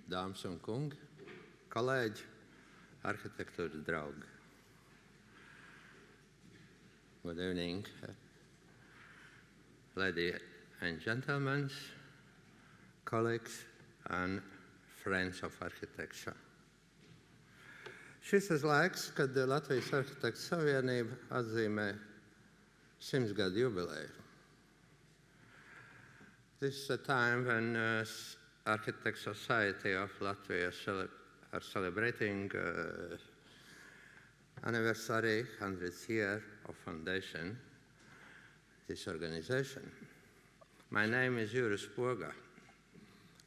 dāmas un kungi, kolēģi, arhitektūras draugi. Good evening, ladies and gentlemen, colleagues and friends of architecture. Šis ir laiks, kad Latvijas Arhitektu Savienība atzīmē 100 gadu jubileju. This is a time when Architect Society of Latvia are celebrating anniversary, 100th year of foundation, this organization. My name is Juris Poga.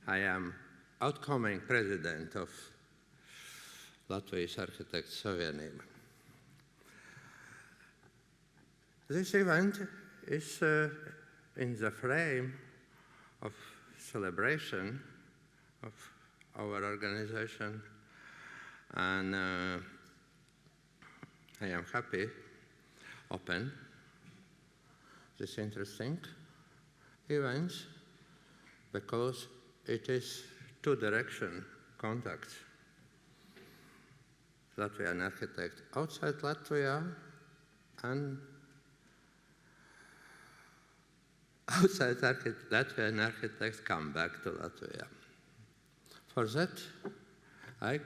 I am outgoing president of Latvijas Arhitektu Savienība. This event is in the frame of celebration of our organization, and I am happy open this interesting event because it is two-direction contact. Latvian architect outside Latvia and outside Latvian architects come back to Latvia. For that, I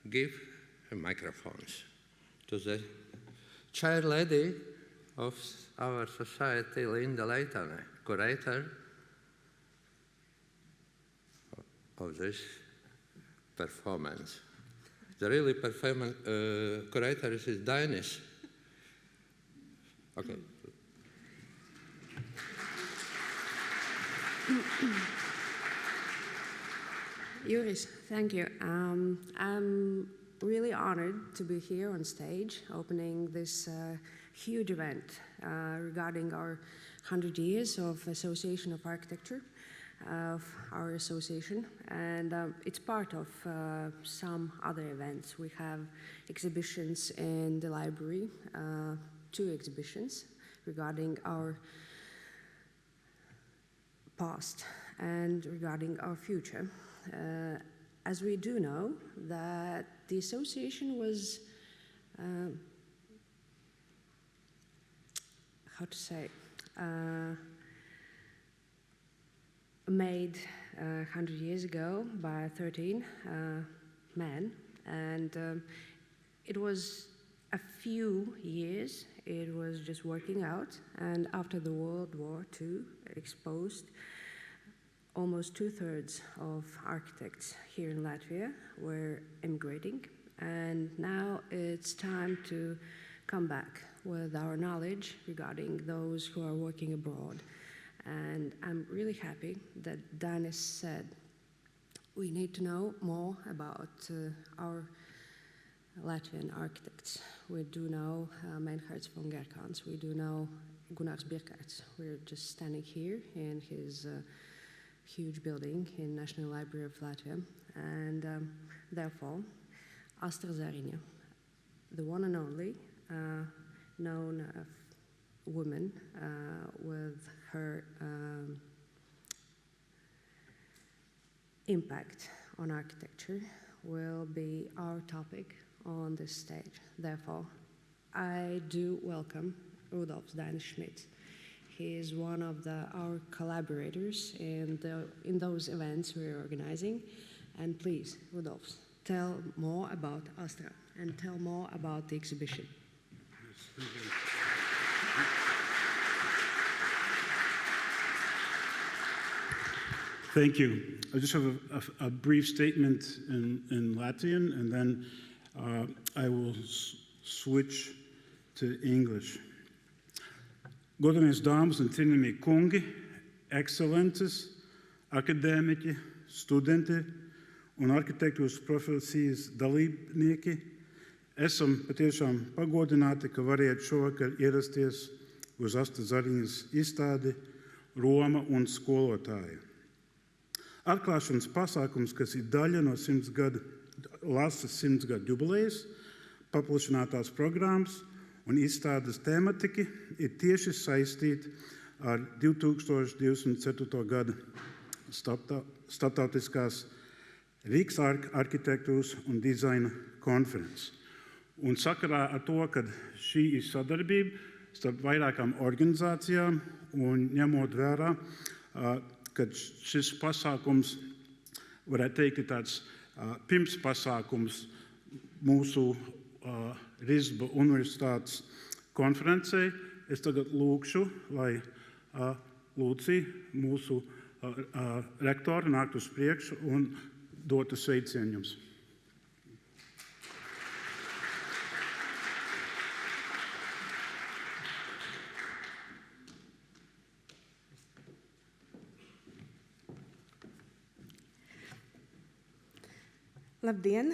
give microphones to the chair lady of our society, Linda Leitane, curator of this performance. The really curator is Dainis. Okay. Juris, thank you. I'm really honored to be here on stage opening this huge event regarding our 100 years of Association of Architecture, of our association, and it's part of some other events. We have exhibitions in the library, 2 exhibitions regarding our past and regarding our future. As we do know that the association was, made 100 years ago by 13 men, and it was a few years, it was just working out, and after the World War II exposed, almost 2/3 of architects here in Latvia were immigrating, and now it's time to come back with our knowledge regarding those who are working abroad. And I'm really happy that Dainis said we need to know more about our Latvian architects. We do know Meinhards von Gerkans, we do know Gunārs Birkārts. We're just standing here in his huge building in National Library of Latvia, and therefore Astra Zariņa, the one and only known woman with her impact on architecture, will be our topic on this stage. Therefore, I do welcome Rudolf Dainis-Schmidt. He is one of our collaborators in those events we're organizing. And please, Rudolf, tell more about Astra and tell more about the exhibition. Yes, thank you. I just have a brief statement in Latvian, and then I will switch to English. Godamies dāmas un cienījamie kungi, ekscelences, akadēmiķi, studenti un arhitektūras profesijas dalībnieki, esam patiešām pagodināti, ka variet šovakar ierasties uz Astras Zariņas izstādi Roma un skolotāja. Atklāšanas pasākums, kas ir daļa no 100 gadu jubilejas, paplašinātās programmas un izstādes tematika ir tieši saistīta ar 2024. gada starptautiskās RIXARCH arhitektūras un dizaina konferences. Un sakarā ar to, ka šī ir sadarbība starp vairākām organizācijām un ņemot vērā, ka šis pasākums, varētu teikt, ir tāds pirmspasākums mūsu RISEBA universitātes konferencei, es tagad lūkšu, lai Lūcija, mūsu rektora, nākt uz priekšu un dotu sveicienu jums. Labdien!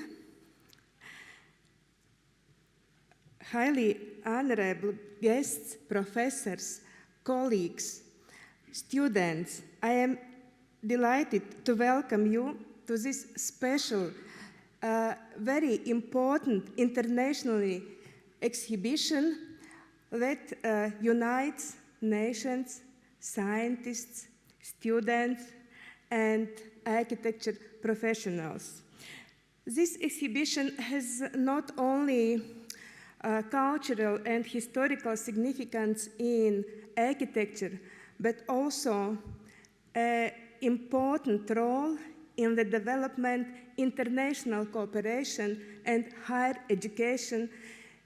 Highly honorable guests, professors, colleagues, students, I am delighted to welcome you to this special, very important international exhibition that unites nations, scientists, students, and architecture professionals. This exhibition has not only cultural and historical significance in architecture, but also an important role in the development, international cooperation, and higher education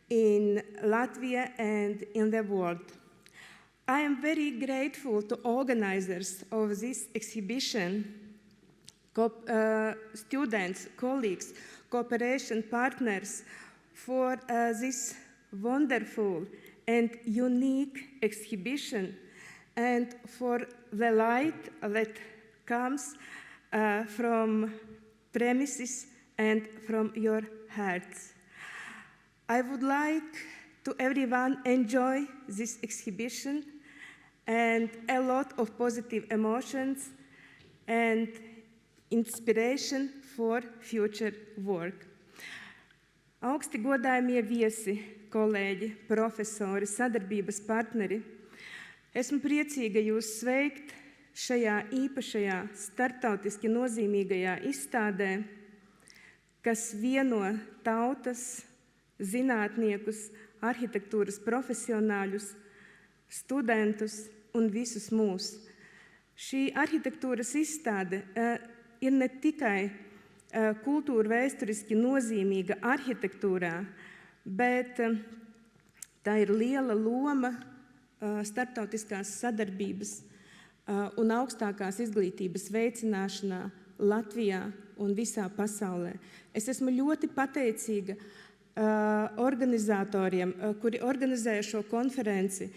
in Latvia and in the world. I am very grateful to organizers of this exhibition, students, colleagues, cooperation partners, for this wonderful and unique exhibition and for the light that comes from premises and from your hearts. I would like to everyone enjoy this exhibition and a lot of positive emotions and inspiration for future work. Augsti godājumie viesi, kolēģi, profesori, sadarbības partneri, esmu priecīga jūs sveikt šajā īpašajā starptautiski nozīmīgajā izstādē, kas vieno tautas, zinātniekus, arhitektūras profesionāļus, studentus un visus mūs. Šī arhitektūras izstāde ir ne tikai kultūra vēsturiski nozīmīga arhitektūrā, bet tā ir liela loma starptautiskās sadarbības un augstākās izglītības veicināšanā Latvijā un visā pasaulē. Es esmu ļoti pateicīga organizatoriem, kuri organizēja šo konferenci.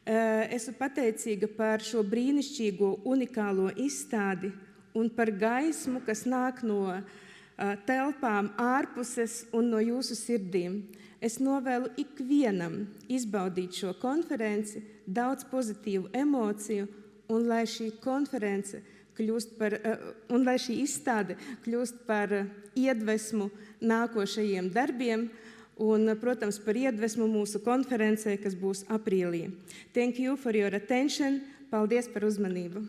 Esmu pateicīga par šo brīnišķīgo, unikālo izstādi un par gaismu, kas nāk no telpām ārpuses un no jūsu sirdīm. Es novēlu ikvienam izbaudīt šo konferenci, daudz pozitīvu emociju, un lai šī konference un lai šī izstāde kļūst par iedvesmu nākošajiem darbiem un, protams, par iedvesmu mūsu konferencē, kas būs aprīlī. Thank you for your attention. Paldies par uzmanību.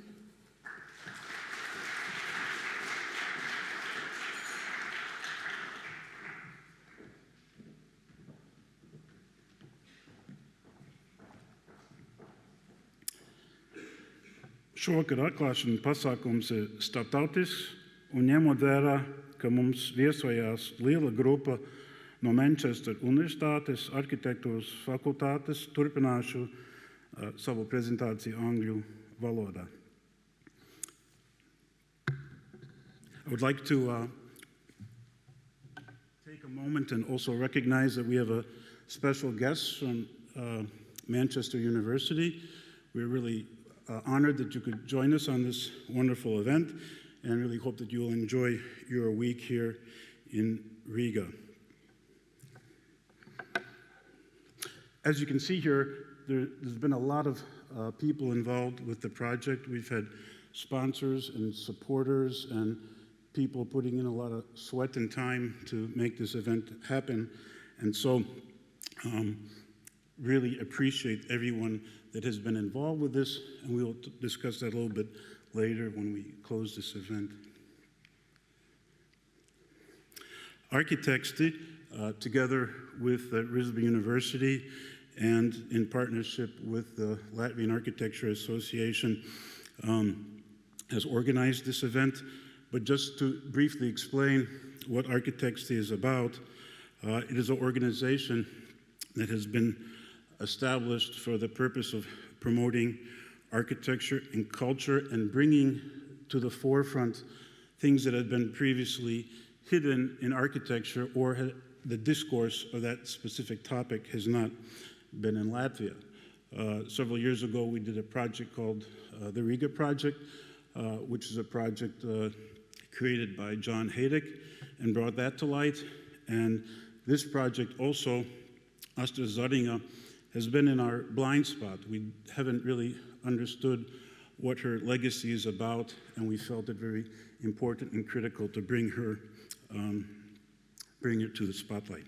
Šovakar atklāšanas pasākums ir starptautisks, un ņemot vērā, ka mums viesojās liela grupa no Manchester Universitātes, Arhitektūras fakultātes, turpināšu savu prezentāciju angļu valodā. I would like to take a moment and also recognize that we have a special guest from Manchester University. We're really honored that you could join us on this wonderful event, and really hope that you'll enjoy your week here in Riga. As you can see here, there's been a lot of people involved with the project. We've had sponsors and supporters and people putting in a lot of sweat and time to make this event happen. And so really appreciate everyone that has been involved with this, and we will discuss that a little bit later when we close this event. Architektūras, together with RISEBA University and in partnership with the Latvian Architecture Association, has organized this event. But just to briefly explain what Architektūras is about, it is an organization that has been established for the purpose of promoting architecture and culture and bringing to the forefront things that had been previously hidden in architecture, or the discourse of that specific topic has not been in Latvia. Several years ago, we did a project called the Riga Project, which is a project created by John Haydick, and brought that to light. And this project also, Astras Zariņa, has been in our blind spot. We haven't really understood what her legacy is about, and we felt it very important and critical to bring her to the spotlight.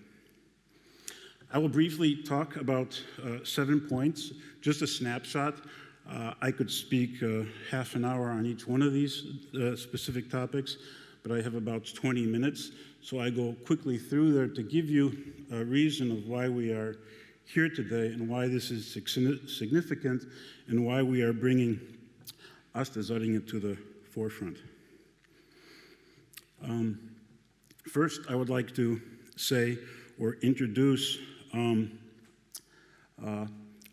I will briefly talk about 7 points, just a snapshot. I could speak half an hour on each one of these specific topics, but I have about 20 minutes, so I go quickly through there to give you a reason of why we are here today and why this is significant and why we are bringing Astra Zariņa to the forefront. First, I would like to say or introduce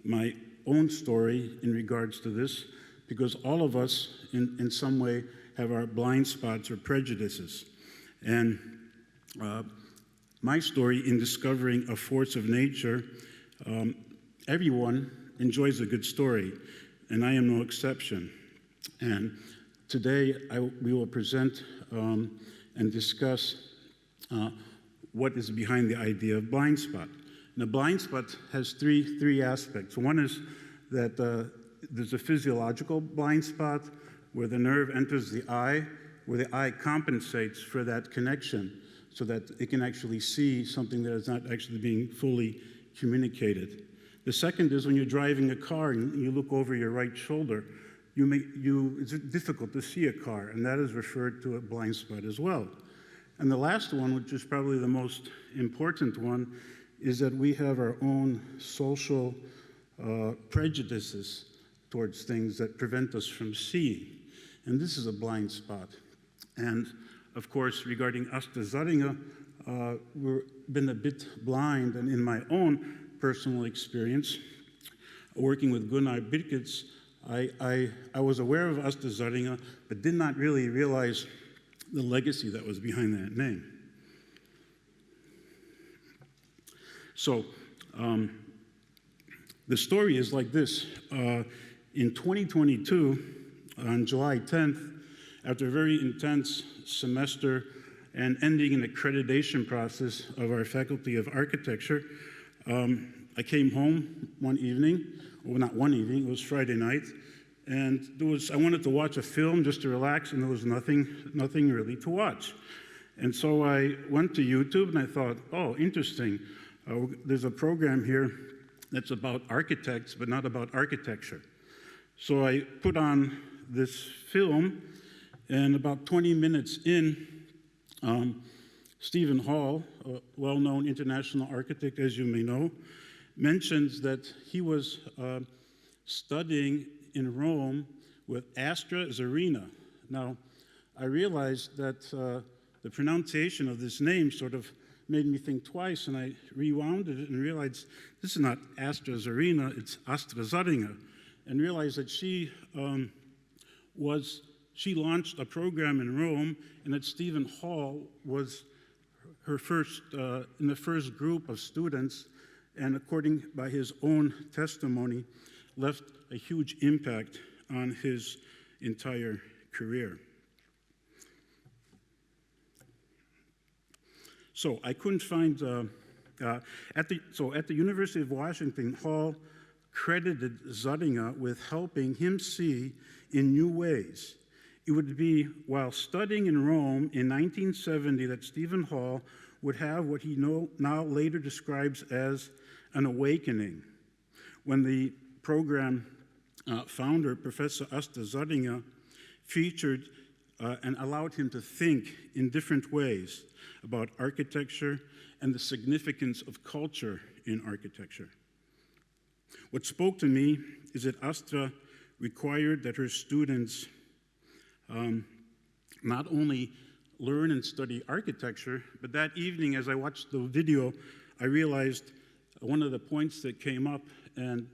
my own story in regards to this, because all of us in some way have our blind spots or prejudices. And my story in discovering a force of nature, everyone enjoys a good story, and I am no exception. And today we will present and discuss what is behind the idea of blind spot. And a blind spot has three aspects. One is that there's a physiological blind spot where the nerve enters the eye, where the eye compensates for that connection so that it can actually see something that is not actually being fully communicated. The second is when you're driving a car and you look over your right shoulder, it's difficult to see a car, and that is referred to a blind spot as well. And the last one, which is probably the most important one, is that we have our own social prejudices towards things that prevent us from seeing. And this is a blind spot. And of course, regarding Astras Zariņa, we've been a bit blind, and in my own personal experience, working with Gunnar Birkits, I was aware of Astras Zariņa, but did not really realize the legacy that was behind that name. So, the story is like this. In 2022, on July 10th, after a very intense semester and ending an accreditation process of our Faculty of Architecture, I came home one evening, well, not one evening, it was Friday night, and I wanted to watch a film just to relax, and there was nothing really to watch. And so I went to YouTube, and I thought, oh, interesting. There's a program here that's about architects, but not about architecture. So I put on this film, and about 20 minutes in, Stephen Hall, a well-known international architect, as you may know, mentions that he was studying in Rome with Astra Zariņa. Now, I realized that the pronunciation of this name sort of made me think twice, and I rewound it and realized this is not Astra Zariņa, it's Astra Zariņa, and realized that she launched a program in Rome, and that Stephen Hall was her first, in the first group of students, and according by his own testimony, left a huge impact on his entire career. So I couldn't find, at the University of Washington, Hall credited Zariņa with helping him see in new ways. It would be while studying in Rome in 1970 that Stephen Hall would have what he now later describes as an awakening, when the program founder, Professor Astras Zariņa, featured and allowed him to think in different ways about architecture and the significance of culture in architecture. What spoke to me is that Astra required that her students not only learn and study architecture, but that evening as I watched the video, I realized one of the points that came up, and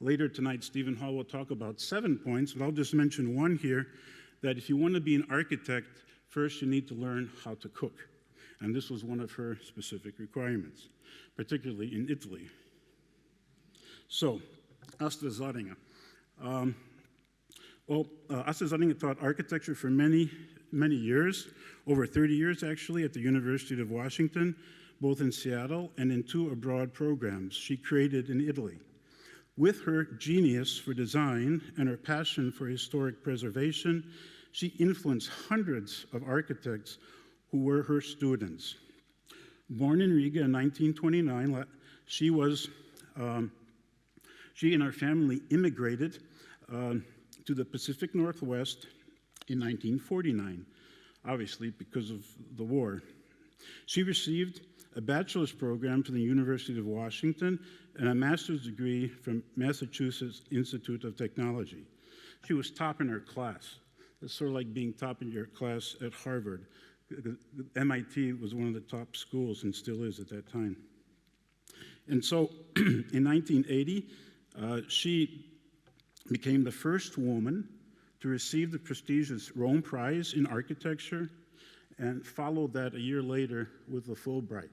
later tonight Stephen Hall will talk about 7 points, but I'll just mention one here, that if you want to be an architect, first you need to learn how to cook. And this was one of her specific requirements, particularly in Italy. So, Astra Zariņa. Astra Zariņa taught architecture for many years, over 30 years actually, at the University of Washington, both in Seattle and in 2 abroad programs she created in Italy. With her genius for design and her passion for historic preservation, she influenced hundreds of architects who were her students. Born in Riga in 1929, she and her family immigrated to the Pacific Northwest in 1949, obviously because of the war. She received a bachelor's program from the University of Washington and a master's degree from Massachusetts Institute of Technology. She was top in her class. It's sort of like being top in your class at Harvard. MIT was one of the top schools and still is at that time. And so in 1980, she became the first woman to receive the prestigious Rome Prize in Architecture and followed that a year later with the Fulbright.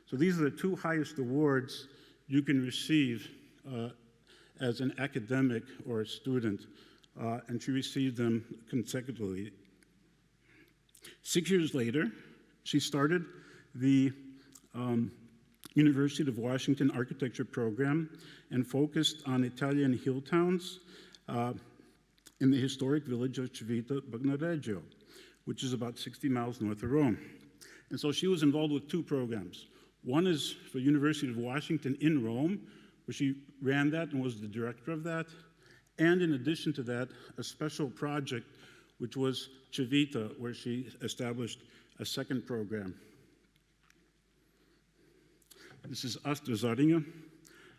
So these are the 2 highest awards you can receive as an academic or a student, and she received them consecutively. 6 years later, she started the University of Washington architecture program and focused on Italian hill towns in the historic village of Civita Bagnoregio, which is about 60 miles north of Rome. And so she was involved with 2 programs. One is for University of Washington in Rome, where she ran that and was the director of that. And in addition to that, a special project, which was Civita, where she established a 2nd program. This is Astra Zariņa,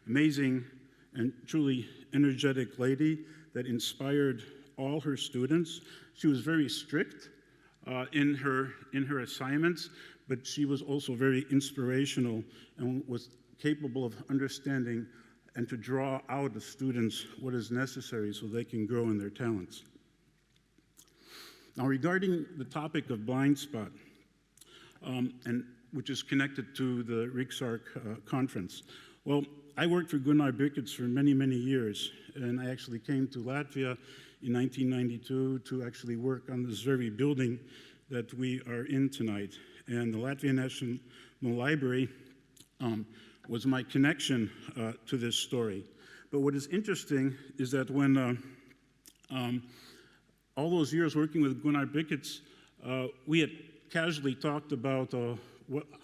amazing and truly energetic lady that inspired all her students. She was very strict in her assignments, but she was also very inspirational and was capable of understanding and to draw out of students what is necessary so they can grow in their talents. Now, regarding the topic of blind spot, and which is connected to the RIXARCH conference. Well, I worked for Gunnar Birkits for many, many years, and I actually came to Latvia in 1992 to actually work on this very building that we are in tonight. And the Latvian National Library was my connection to this story. But what is interesting is that when all those years working with Gunnar Birkits, we had casually talked about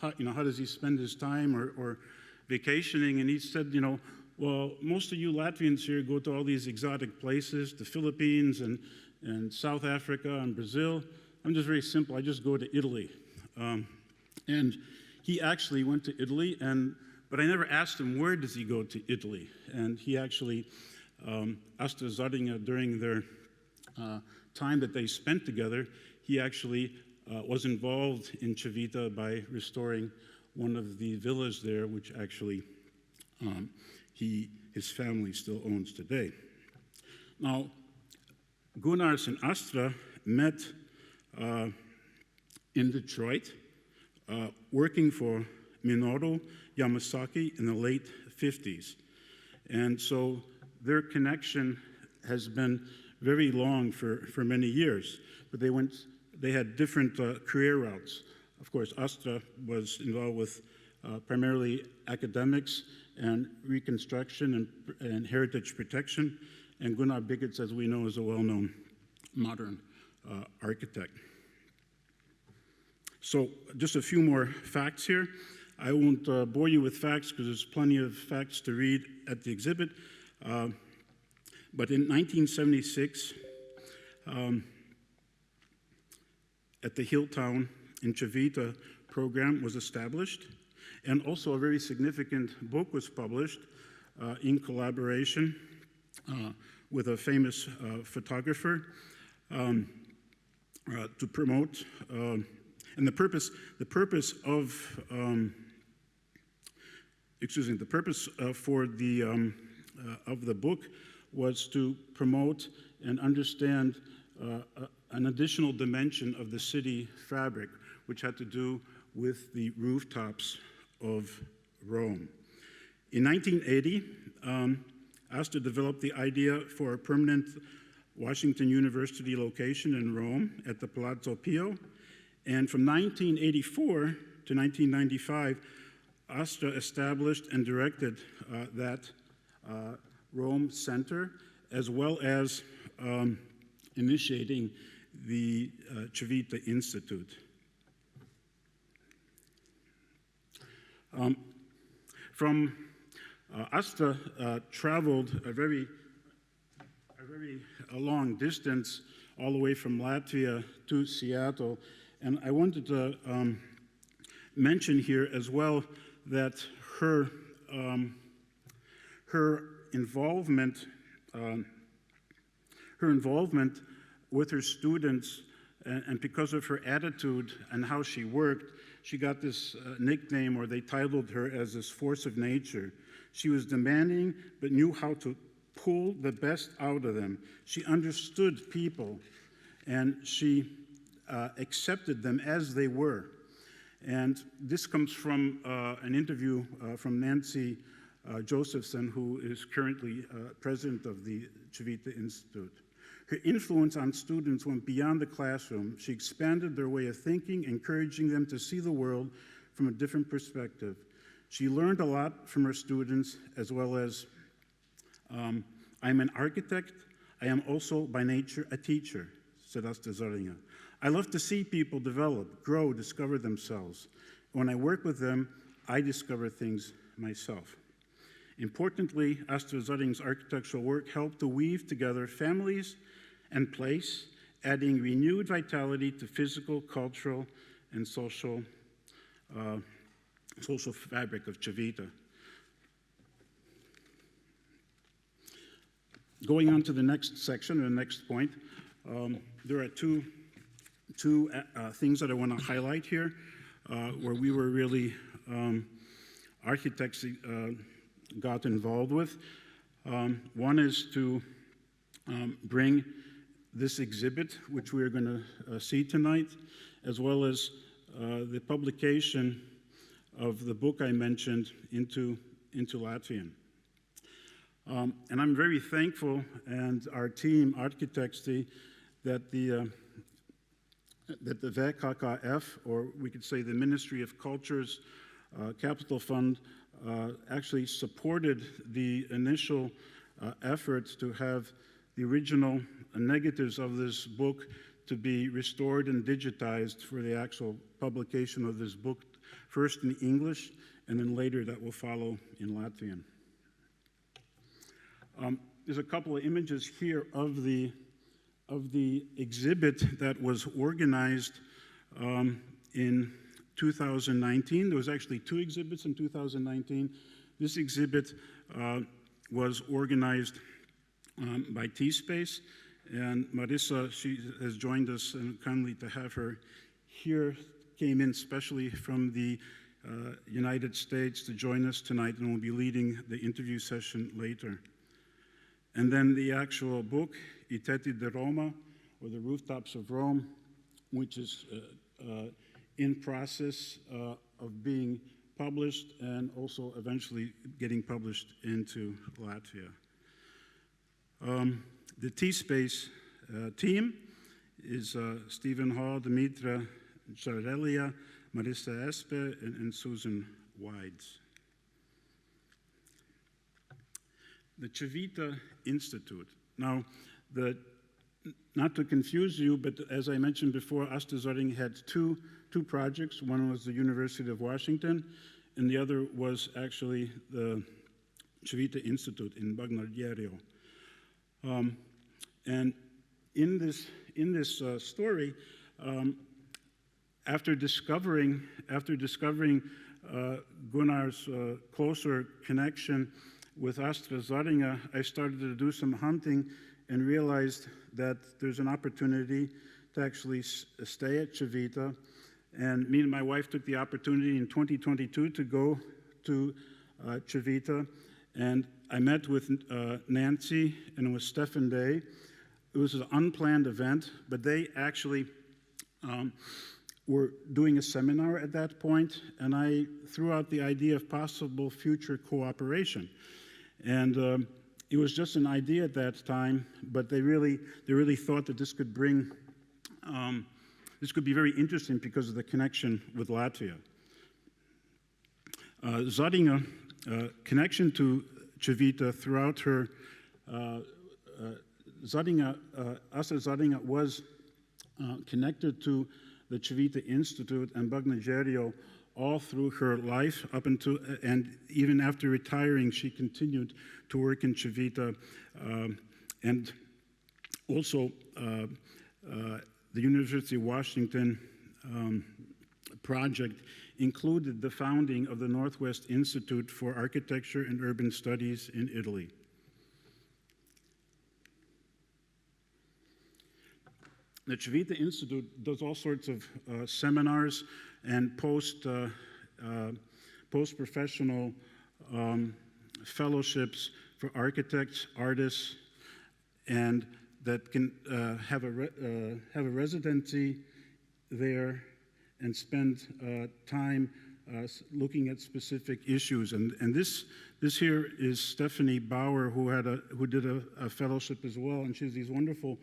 how does he spend his time or vacationing, and he said, well, most of you Latvians here go to all these exotic places, the Philippines and South Africa and Brazil. I'm just very simple, I just go to Italy. And he actually went to Italy, but I never asked him where does he go to Italy. And he actually, Astra Zariņa, during their time that they spent together, he actually was involved in Civita by restoring one of the villas there, which actually his family still owns today. Now, Gunnars and Astra met in Detroit, working for Minoru Yamasaki in the late 50s. And so their connection has been very long for many years, but they had different career routes. Of course, Astra was involved with primarily academics and reconstruction and heritage protection, and Gunnar Birkits, as we know, is a well-known modern architect. So just a few more facts here. I won't bore you with facts because there's plenty of facts to read at the exhibit. But in 1976, at the Hilltown in Civita program was established, and also a very significant book was published in collaboration with a famous photographer to promote, and the purpose for the book was to promote and understand an additional dimension of the city fabric, which had to do with the rooftops of Rome. In 1980, Astra developed the idea for a permanent Washington University location in Rome at the Palazzo Pio, and from 1984 to 1995, Astra established and directed that Rome Center, as well as initiating the Civita Institute. Astra traveled a very long distance all the way from Latvia to Seattle, and I wanted to mention here as well that her involvement with her students, and because of her attitude and how she worked, she got this nickname, or they titled her as this force of nature. She was demanding, but knew how to pull the best out of them. She understood people, and she accepted them as they were. And this comes from an interview from Nancy Josephson, who is currently president of the Civita Institute. Her influence on students went beyond the classroom. She expanded their way of thinking, encouraging them to see the world from a different perspective. She learned a lot from her students, as well as, I'm an architect. I am also by nature a teacher, said Astra Zariņa. I love to see people develop, grow, discover themselves. When I work with them, I discover things myself. Importantly, Astra Zariņa's architectural work helped to weave together families and place, adding renewed vitality to physical, cultural, and social fabric of Civita. Going on to the next section, or the next point, there are two things that I want to highlight here, where we were really, architects got involved with. One is to bring this exhibit, which we are going to see tonight, as well as the publication of the book I mentioned into Latvian. And I'm very thankful, and our team, architects, that the VKKF, or we could say the Ministry of Culture's Capital Fund, actually supported the initial efforts to have the original negatives of this book to be restored and digitized for the actual publication of this book, first in English, and then later that will follow in Latvian. There's a couple of images here of the exhibit that was organized in 2019. There was actually two exhibits in 2019. This exhibit was organized by T-Space, and Marissa, she has joined us, and kindly to have her here, came in specially from the United States to join us tonight, and will be leading the interview session later. And then the actual book, I Tetti di Roma, or The Rooftops of Rome, which is in process of being published and also eventually getting published into Latvia. The T-Space team is Stephen Hall, Dimitra Charelia, Marissa Espe, and Susan Wides. The Civita Institute. Now, not to confuse you, but as I mentioned before, Astra Zariņa had two projects. One was the University of Washington, and the other was actually the Civita Institute in Bagnardiero. And in this story, after discovering Gunnar's closer connection with Astra Zariņa, I started to do some hunting and realized that there's an opportunity to actually stay at Civita. And me and my wife took the opportunity in 2022 to go to Civita. And I met with Nancy and with Stefan Day. It was an unplanned event, but they actually were doing a seminar at that point, and I threw out the idea of possible future cooperation. And it was just an idea at that time, but they really thought that this could bring, this could be very interesting because of the connection with Latvia. Zariņa, connection to Civita throughout her, Astra Zariņa was connected to the Civita Institute and Bagnagerio all through her life up until, and even after retiring, she continued to work in Civita. And also the University of Washington project included the founding of the Northwest Institute for Architecture and Urban Studies in Italy. The Civita Institute does all sorts of seminars and post-professional fellowships for architects, artists, and that can have a residency there and spend time looking at specific issues. And this here is Stephanie Bauer, who did a fellowship as well, and she has these wonderful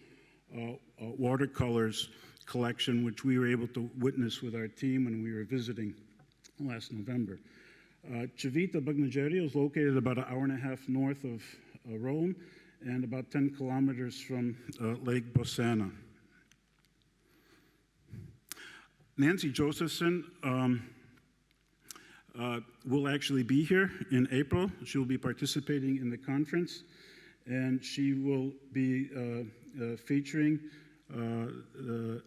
watercolors collection, which we were able to witness with our team when we were visiting last November. Civita Bagnagerio is located about an hour and a half north of Rome and about 10 kilometers from Lake Bosana. Nancy Josephson will actually be here in April. She will be participating in the conference, and she will be featuring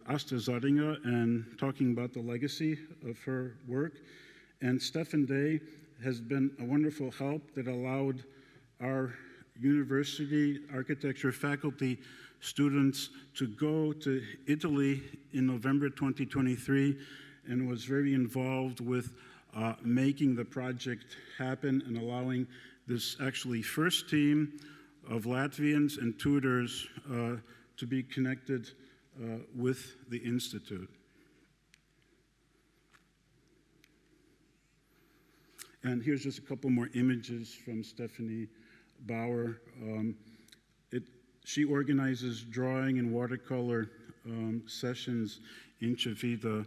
Astra Zariņa and talking about the legacy of her work. And Stefan Day has been a wonderful help that allowed our university architecture faculty students to go to Italy in November 2023 and was very involved with making the project happen and allowing this actually first team of Latvians and tutors to be connected with the Institute. And here's just a couple more images from Stephanie Bauer. She organizes drawing and watercolor sessions in Civita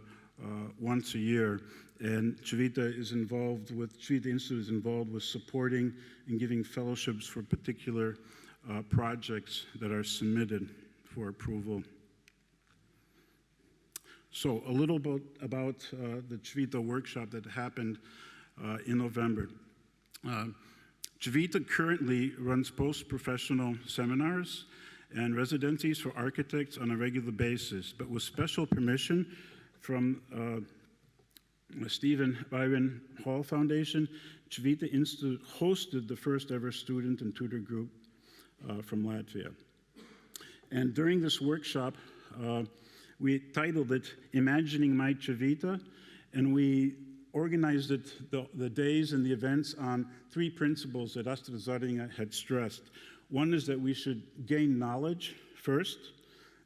once a year. And Civita Institute is involved with supporting and giving fellowships for particular projects that are submitted for approval. So a little bit about the Civita workshop that happened in November. Civita currently runs post-professional seminars and residencies for architects on a regular basis, but with special permission from Stephen Byron Hall Foundation, Civita Institute hosted the first ever student and tutor group from Latvia. And during this workshop, we titled it Imagining My Civita, and we organized it, the days and the events, on three principles that Astra Zariņa had stressed. One is that we should gain knowledge first,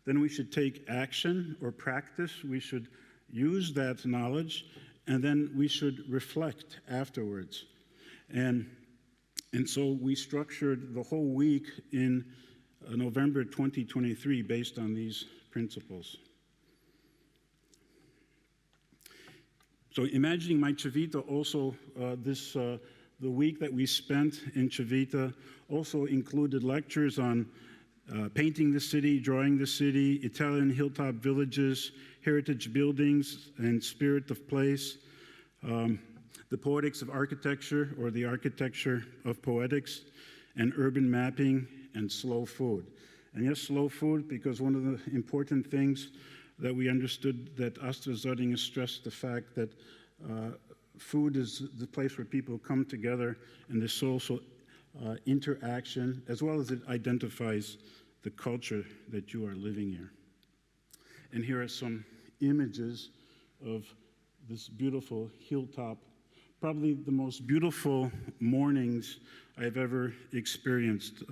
then we should take action or practice, we should use that knowledge, and then we should reflect afterwards. And so we structured the whole week in November 2023 based on these principles. So Imagining My Civita also, the week that we spent in Civita also included lectures on painting the city, drawing the city, Italian hilltop villages, heritage buildings, and spirit of place, the poetics of architecture, or the architecture of poetics, and urban mapping and slow food. And yes, slow food, because one of the important things that we understood that Astra Zariņa stressed the fact that food is the place where people come together and the social interaction, as well as it identifies the culture that you are living here. And here are some images of this beautiful hilltop, probably the most beautiful mornings I've ever experienced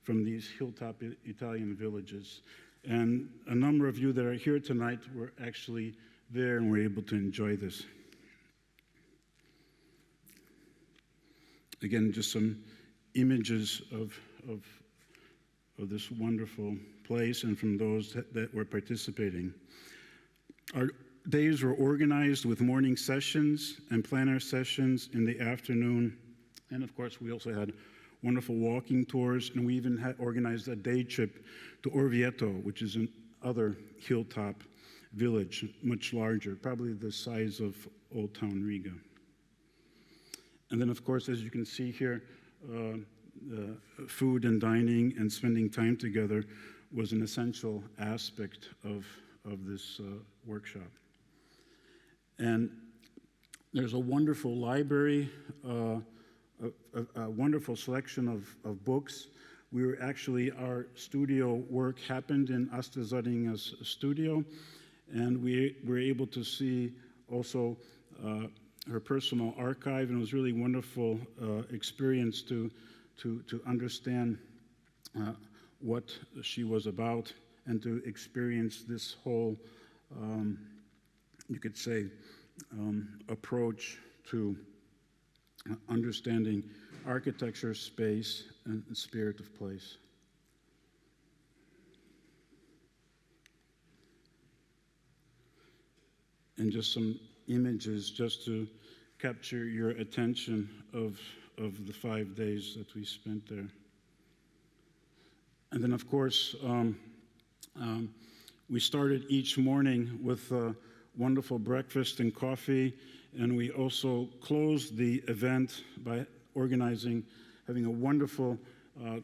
from these hilltop Italian villages. And a number of you that are here tonight were actually there and were able to enjoy this. Again, just some images of this wonderful place and from those that were participating. Our days were organized with morning sessions and planner sessions in the afternoon. And of course, we also had wonderful walking tours, and we even had organized a day trip to Orvieto, which is another hilltop village, much larger, probably the size of Old Town Riga. And then, of course, as you can see here, food and dining and spending time together was an essential aspect of this workshop. And there's a wonderful library, a wonderful selection of books. We were actually, our studio work happened in Astra Zariņa's studio, and we were able to see also her personal archive, and it was really wonderful experience to understand what she was about and to experience this whole, you could say, approach to understanding architecture, space, and the spirit of place. And just some images just to capture your attention of the 5 days that we spent there. And then, of course, we started each morning with a wonderful breakfast and coffee, and we also closed the event by having a wonderful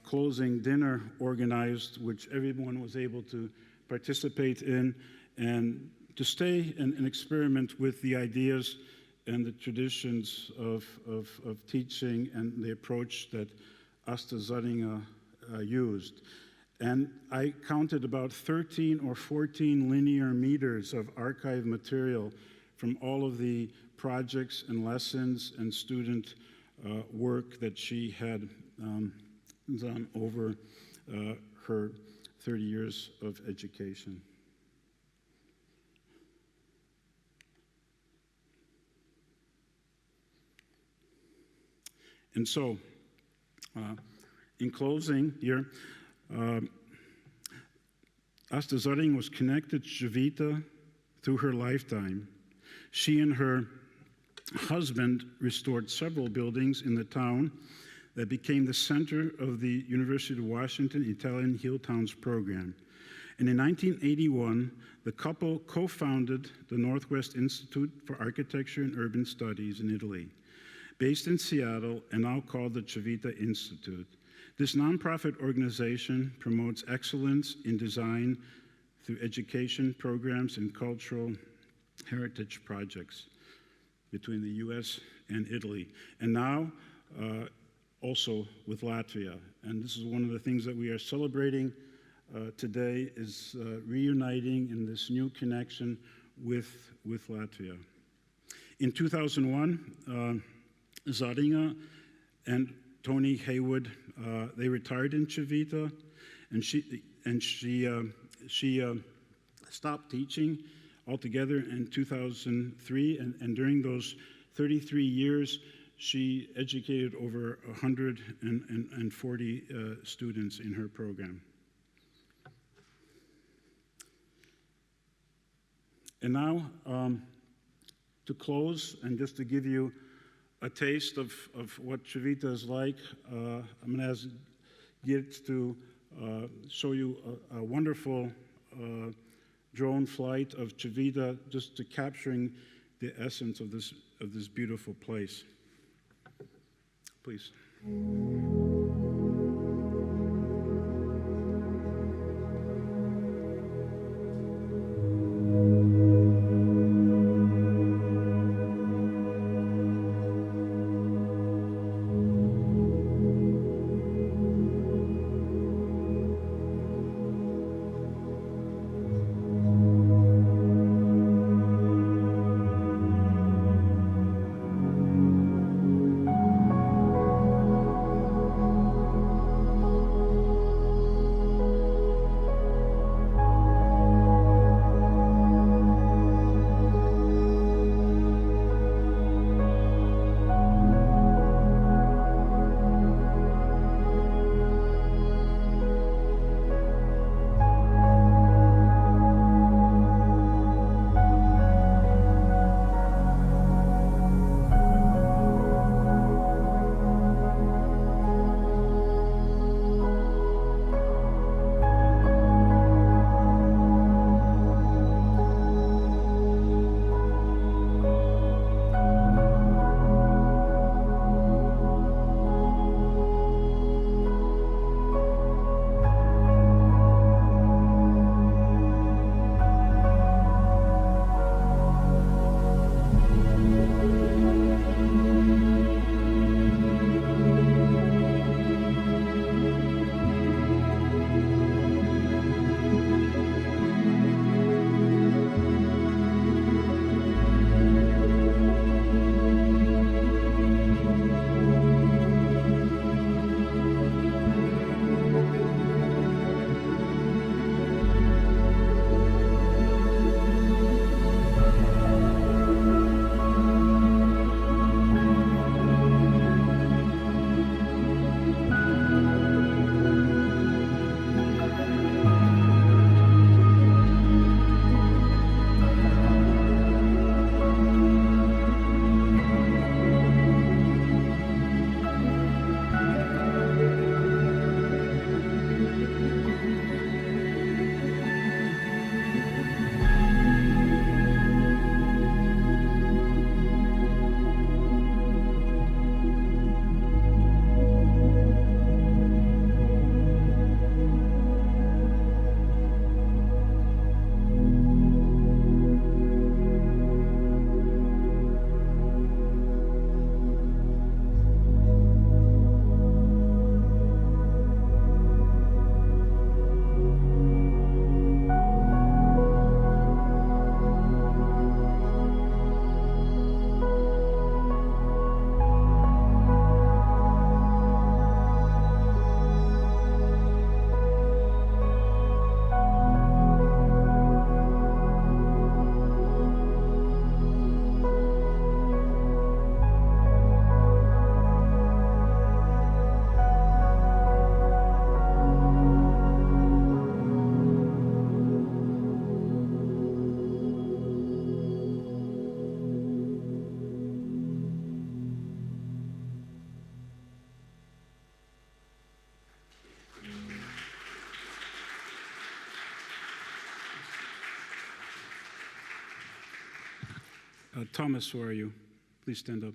closing dinner organized, which everyone was able to participate in and to stay and experiment with the ideas and the traditions of teaching and the approach that Astra Zariņa used. And I counted about 13 or 14 linear meters of archive material from all of the projects and lessons and student work that she had done over her 30 years of education. And so, in closing here, Astra Zariņa was connected to Civita through her lifetime. She and her husband restored several buildings in the town that became the center of the University of Washington Italian Hill Towns program. And in 1981, the couple co-founded the Northwest Institute for Architecture and Urban Studies in Italy, based in Seattle and now called the Civita Institute. This nonprofit organization promotes excellence in design through education programs and cultural heritage projects between the US and Italy, and now also with Latvia. And this is one of the things that we are celebrating today, is reuniting in this new connection with Latvia. In 2001, Zariņa and Tony Haywood, they retired in Civita, and she stopped teaching altogether in 2003, and during those 33 years, she educated over 140 students in her program. And now, to close, and just to give you a taste of what Civita is like, I'm going to ask Geert to show you a wonderful drone flight of Civita, just to capturing the essence of this beautiful place. Please. Thomas, where are you? Please stand up.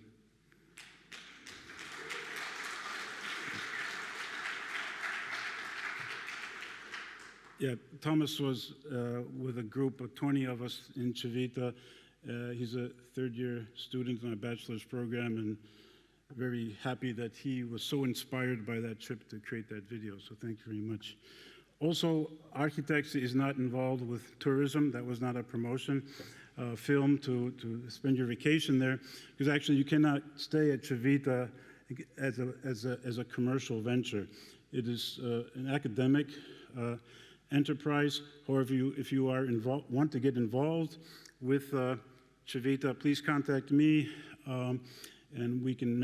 Yeah, Thomas was with a group of 20 of us in Civita. He's a third-year student in our bachelor's program, and very happy that he was so inspired by that trip to create that video, so thank you very much. Also, Architects is not involved with tourism. That was not a promotion film to spend your vacation there, because actually you cannot stay at Civita as a commercial venture. It is an academic enterprise. However, if you are want to get involved with Civita, please contact me, and we can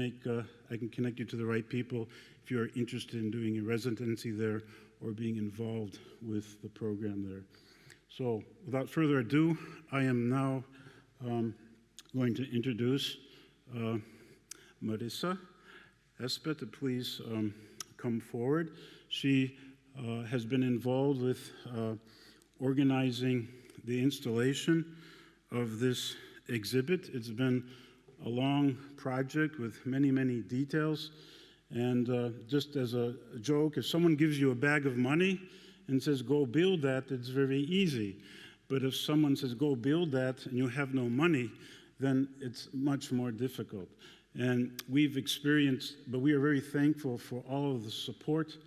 I can connect you to the right people if you're interested in doing a residency there or being involved with the program there. So, without further ado, I am now going to introduce Marissa Espe to please come forward. She has been involved with organizing the installation of this exhibit. It's been a long project with many, many details. And just as a joke, if someone gives you a bag of money and says, go build that, it's very easy. But if someone says, go build that, and you have no money, then it's much more difficult. And we've experienced, but we are very thankful for all of the support.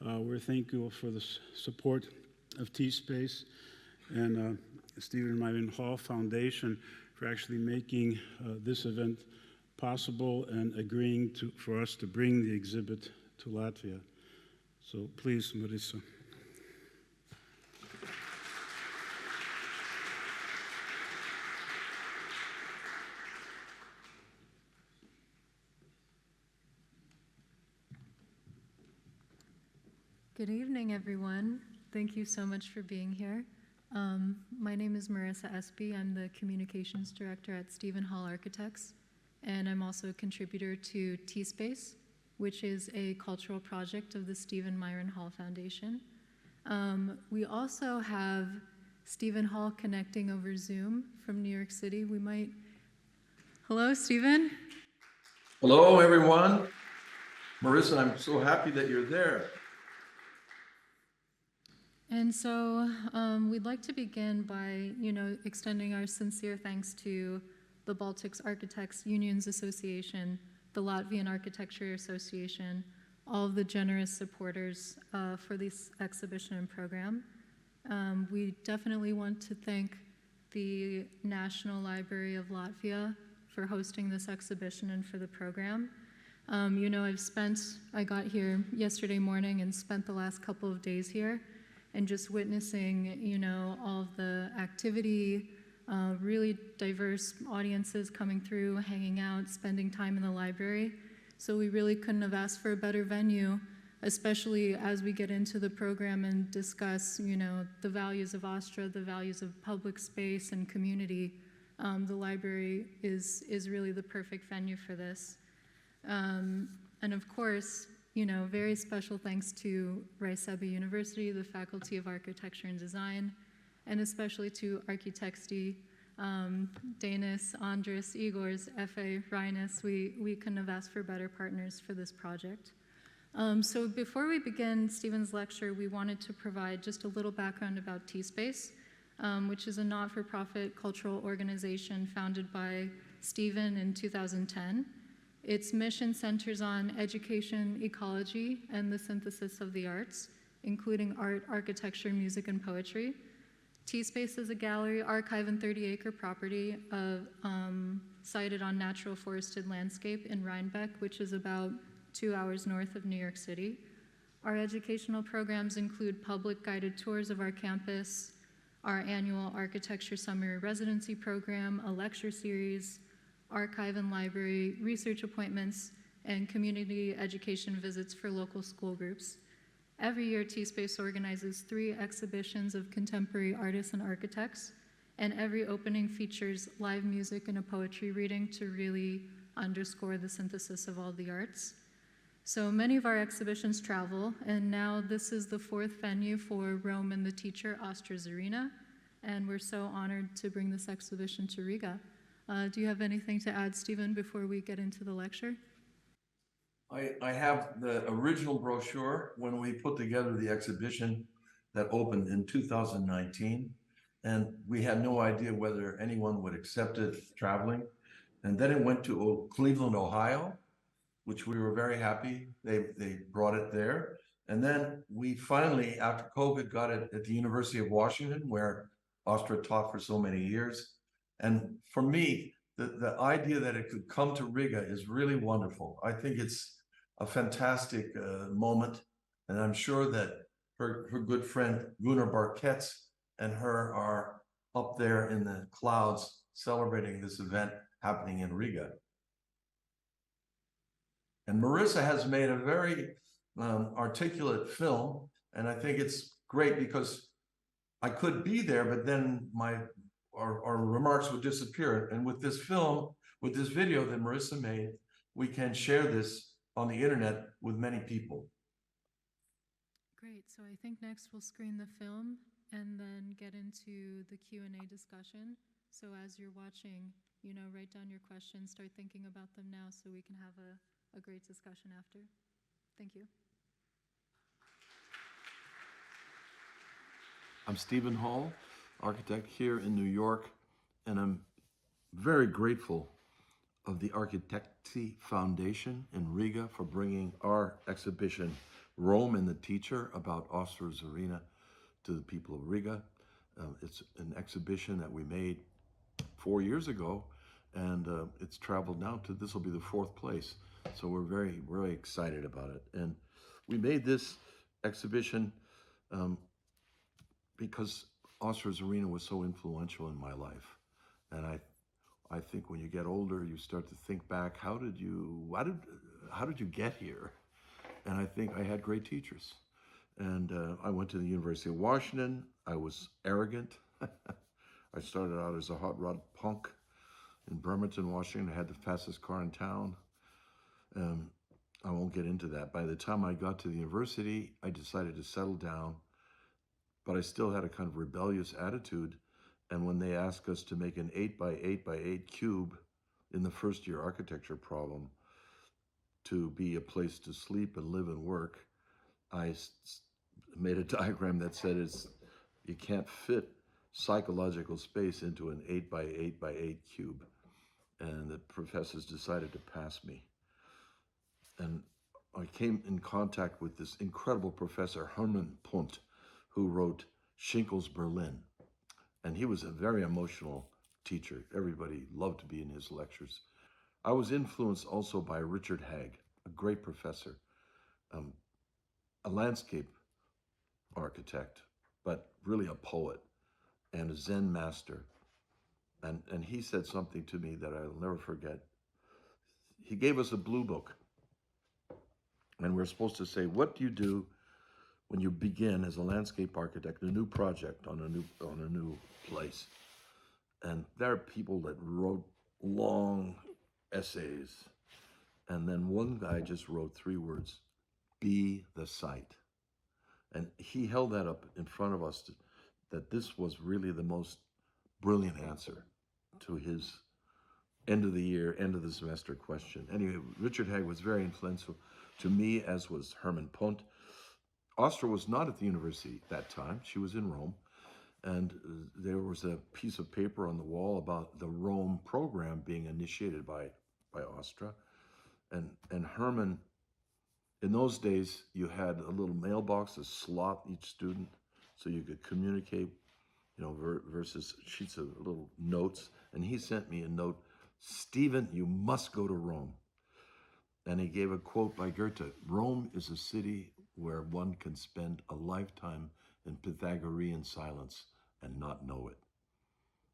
We're thankful for the support of T-Space and Stephen Myron Hall Foundation for actually making this event possible and agreeing for us to bring the exhibit to Latvia. So please, Marissa. Good evening, everyone. Thank you so much for being here. My name is Marissa Espe. I'm the Communications Director at Stephen Hall Architects, and I'm also a contributor to T-Space, which is a cultural project of the Stephen Myron Hall Foundation. We also have Stephen Hall connecting over Zoom from New York City. Hello, Stephen. Hello, everyone. Marissa, I'm so happy that you're there. And so we'd like to begin by, extending our sincere thanks to the Baltics Architects Unions Association, the Latvian Architecture Association, all of the generous supporters for this exhibition and program. We definitely want to thank the National Library of Latvia for hosting this exhibition and for the program. I got here yesterday morning and spent the last couple of days here, and just witnessing, all of the activity, really diverse audiences coming through, hanging out, spending time in the library. So we really couldn't have asked for a better venue, especially as we get into the program and discuss, the values of Astra, the values of public space and community. The library is really the perfect venue for this. And of course, very special thanks to RISEBA University, the Faculty of Architecture and Design, and especially to Architecti, Danis, Andres, Igors, Efe, Rhinus. We couldn't have asked for better partners for this project. So before we begin Stephen's lecture, we wanted to provide just a little background about T-Space, which is a not-for-profit cultural organization founded by Stephen in 2010. Its mission centers on education, ecology, and the synthesis of the arts, including art, architecture, music, and poetry. T-Space is a gallery, archive, and 30-acre property sited on natural forested landscape in Rhinebeck, which is about 2 hours north of New York City. Our educational programs include public guided tours of our campus, our annual architecture summer residency program, a lecture series, archive and library research appointments, and community education visits for local school groups. Every year, T-Space organizes 3 exhibitions of contemporary artists and architects, and every opening features live music and a poetry reading to really underscore the synthesis of all the arts. So many of our exhibitions travel, and now this is the 4th venue for Roma and the teacher, Astra Zariņa, and we're so honored to bring this exhibition to Riga. Do you have anything to add, Stephen, before we get into the lecture? I have the original brochure when we put together the exhibition that opened in 2019. And we had no idea whether anyone would accept it traveling. And then it went to Cleveland, Ohio, which we were very happy. They brought it there. And then we finally, after COVID, got it at the University of Washington, where Astra taught for so many years. And for me, the idea that it could come to Riga is really wonderful. I think it's a fantastic moment. And I'm sure that her good friend Gunnar Barketz and her are up there in the clouds celebrating this event happening in Riga. And Marissa has made a very articulate film, and I think it's great because I could be there, but then our remarks would disappear. And with this film, with this video that Marissa made, we can share this on the internet with many people. Great. So I think next we'll screen the film and then get into the Q&A discussion. So as you're watching, write down your questions, start thinking about them now so we can have a great discussion after. Thank you. I'm Stephen Hall, architect here in New York, and I'm very grateful of the Architecti Foundation in Riga for bringing our exhibition, Rome and the Teacher, about Astra Zariņa to the people of Riga. It's an exhibition that we made 4 years ago, and it's traveled now to, this will be the 4th place. So we're very, very excited about it. And we made this exhibition because Astra Zariņa was so influential in my life. And I think when you get older, you start to think back, how did you get here? And I think I had great teachers. And I went to the University of Washington. I was arrogant. I started out as a hot rod punk in Bremerton, Washington. I had the fastest car in town. I won't get into that. By the time I got to the university, I decided to settle down, but I still had a kind of rebellious attitude. And when they asked us to make an 8 by 8 by 8 cube in the first year architecture problem to be a place to sleep and live and work, I made a diagram that said you can't fit psychological space into an 8 by 8 by 8 cube. And the professors decided to pass me. And I came in contact with this incredible professor, Herman Punt, who wrote Schinkel's Berlin. And he was a very emotional teacher. Everybody loved to be in his lectures. I was influenced also by Richard Haag, a great professor, a landscape architect, but really a poet and a Zen master. And he said something to me that I'll never forget. He gave us a blue book. And we're supposed to say, what do you do when you begin as a landscape architect, a new project on a new place? And there are people that wrote long essays. And then one guy just wrote 3 words, be the site. And he held that up in front of us that this was really the most brilliant answer to his end of the year, end of the semester question. Anyway, Richard Haag was very influential to me, as was Herman Punt. Astra was not at the university that time. She was in Rome. And there was a piece of paper on the wall about the Rome program being initiated by Astra. And Herman, in those days, you had a little mailbox, a slot each student, so you could communicate, versus sheets of little notes. And he sent me a note, Stephen, you must go to Rome. And he gave a quote by Goethe, Rome is a city where one can spend a lifetime in Pythagorean silence and not know it.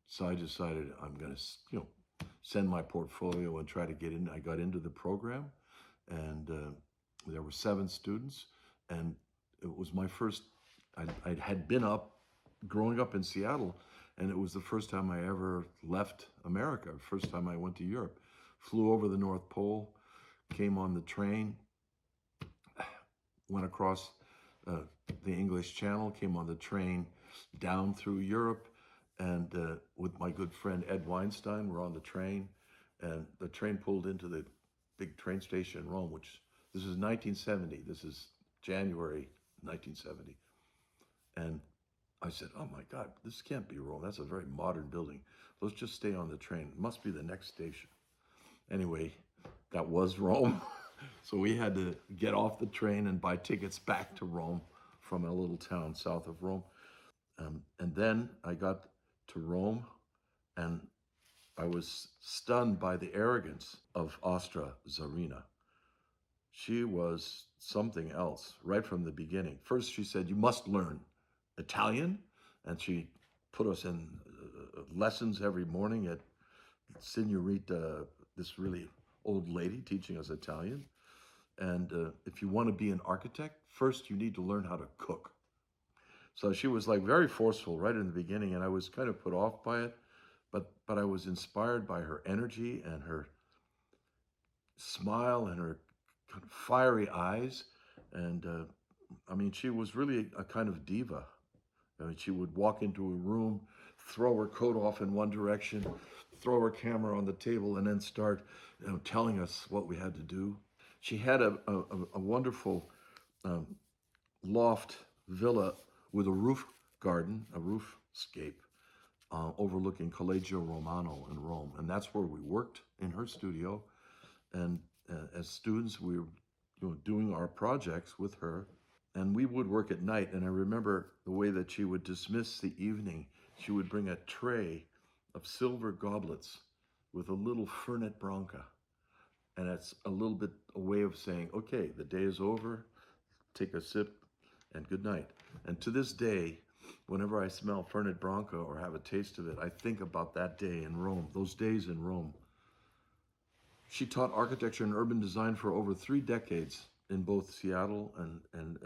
So I decided I'm going to, send my portfolio and try to get in. I got into the program, and there were 7 students, and it was my first, I had been growing up in Seattle, and it was the first time I ever left America, first time I went to Europe. Flew over the North Pole, came on the train, went across the English Channel, came on the train down through Europe, And with my good friend Ed Weinstein, we're on the train, and the train pulled into the big train station in Rome, which this is 1970. This is January 1970. And I said, oh my God, this can't be Rome. That's a very modern building. Let's just stay on the train. It must be the next station. Anyway, that was Rome. So we had to get off the train and buy tickets back to Rome from a little town south of Rome. And then I got to Rome, and I was stunned by the arrogance of Astra Zariņa. She was something else right from the beginning. First, she said, you must learn Italian, and she put us in lessons every morning at Signorita, this really old lady teaching us Italian. And if you want to be an architect, first you need to learn how to cook. So she was like very forceful right in the beginning, and I was kind of put off by it, but I was inspired by her energy and her smile and her kind of fiery eyes. And I mean, she was really a kind of diva. I mean, she would walk into a room, throw her coat off in one direction, throw her camera on the table, and then start, telling us what we had to do. She had a wonderful loft villa with a roof garden, a roofscape, overlooking Collegio Romano in Rome. And that's where we worked, in her studio. And as students, we were doing our projects with her. And we would work at night. And I remember the way that she would dismiss the evening. She would bring a tray of silver goblets with a little Fernet Branca. And it's a little bit a way of saying, okay, the day is over, take a sip, and good night. And to this day, whenever I smell Fernet Branca or have a taste of it, I think about that day in Rome, those days in Rome. She taught architecture and urban design for over 3 decades in both Seattle and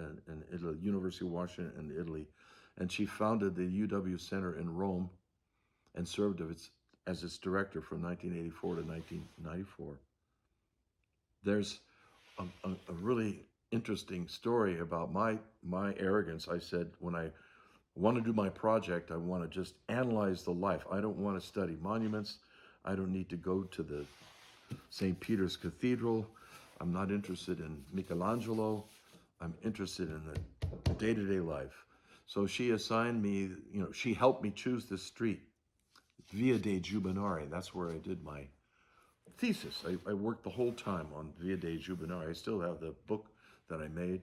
Italy, University of Washington and Italy. And she founded the UW Center in Rome and served as its director from 1984 to 1994. There's a really interesting story about my arrogance. I said, when I want to do my project, I want to just analyze the life. I don't want to study monuments. I don't need to go to the St. Peter's Cathedral. I'm not interested in Michelangelo. I'm interested in the day-to-day life. So she assigned me, she helped me choose this street, Via dei Giubanari. That's where I did my thesis. I worked the whole time on Via dei Giubanari. I still have the book that I made.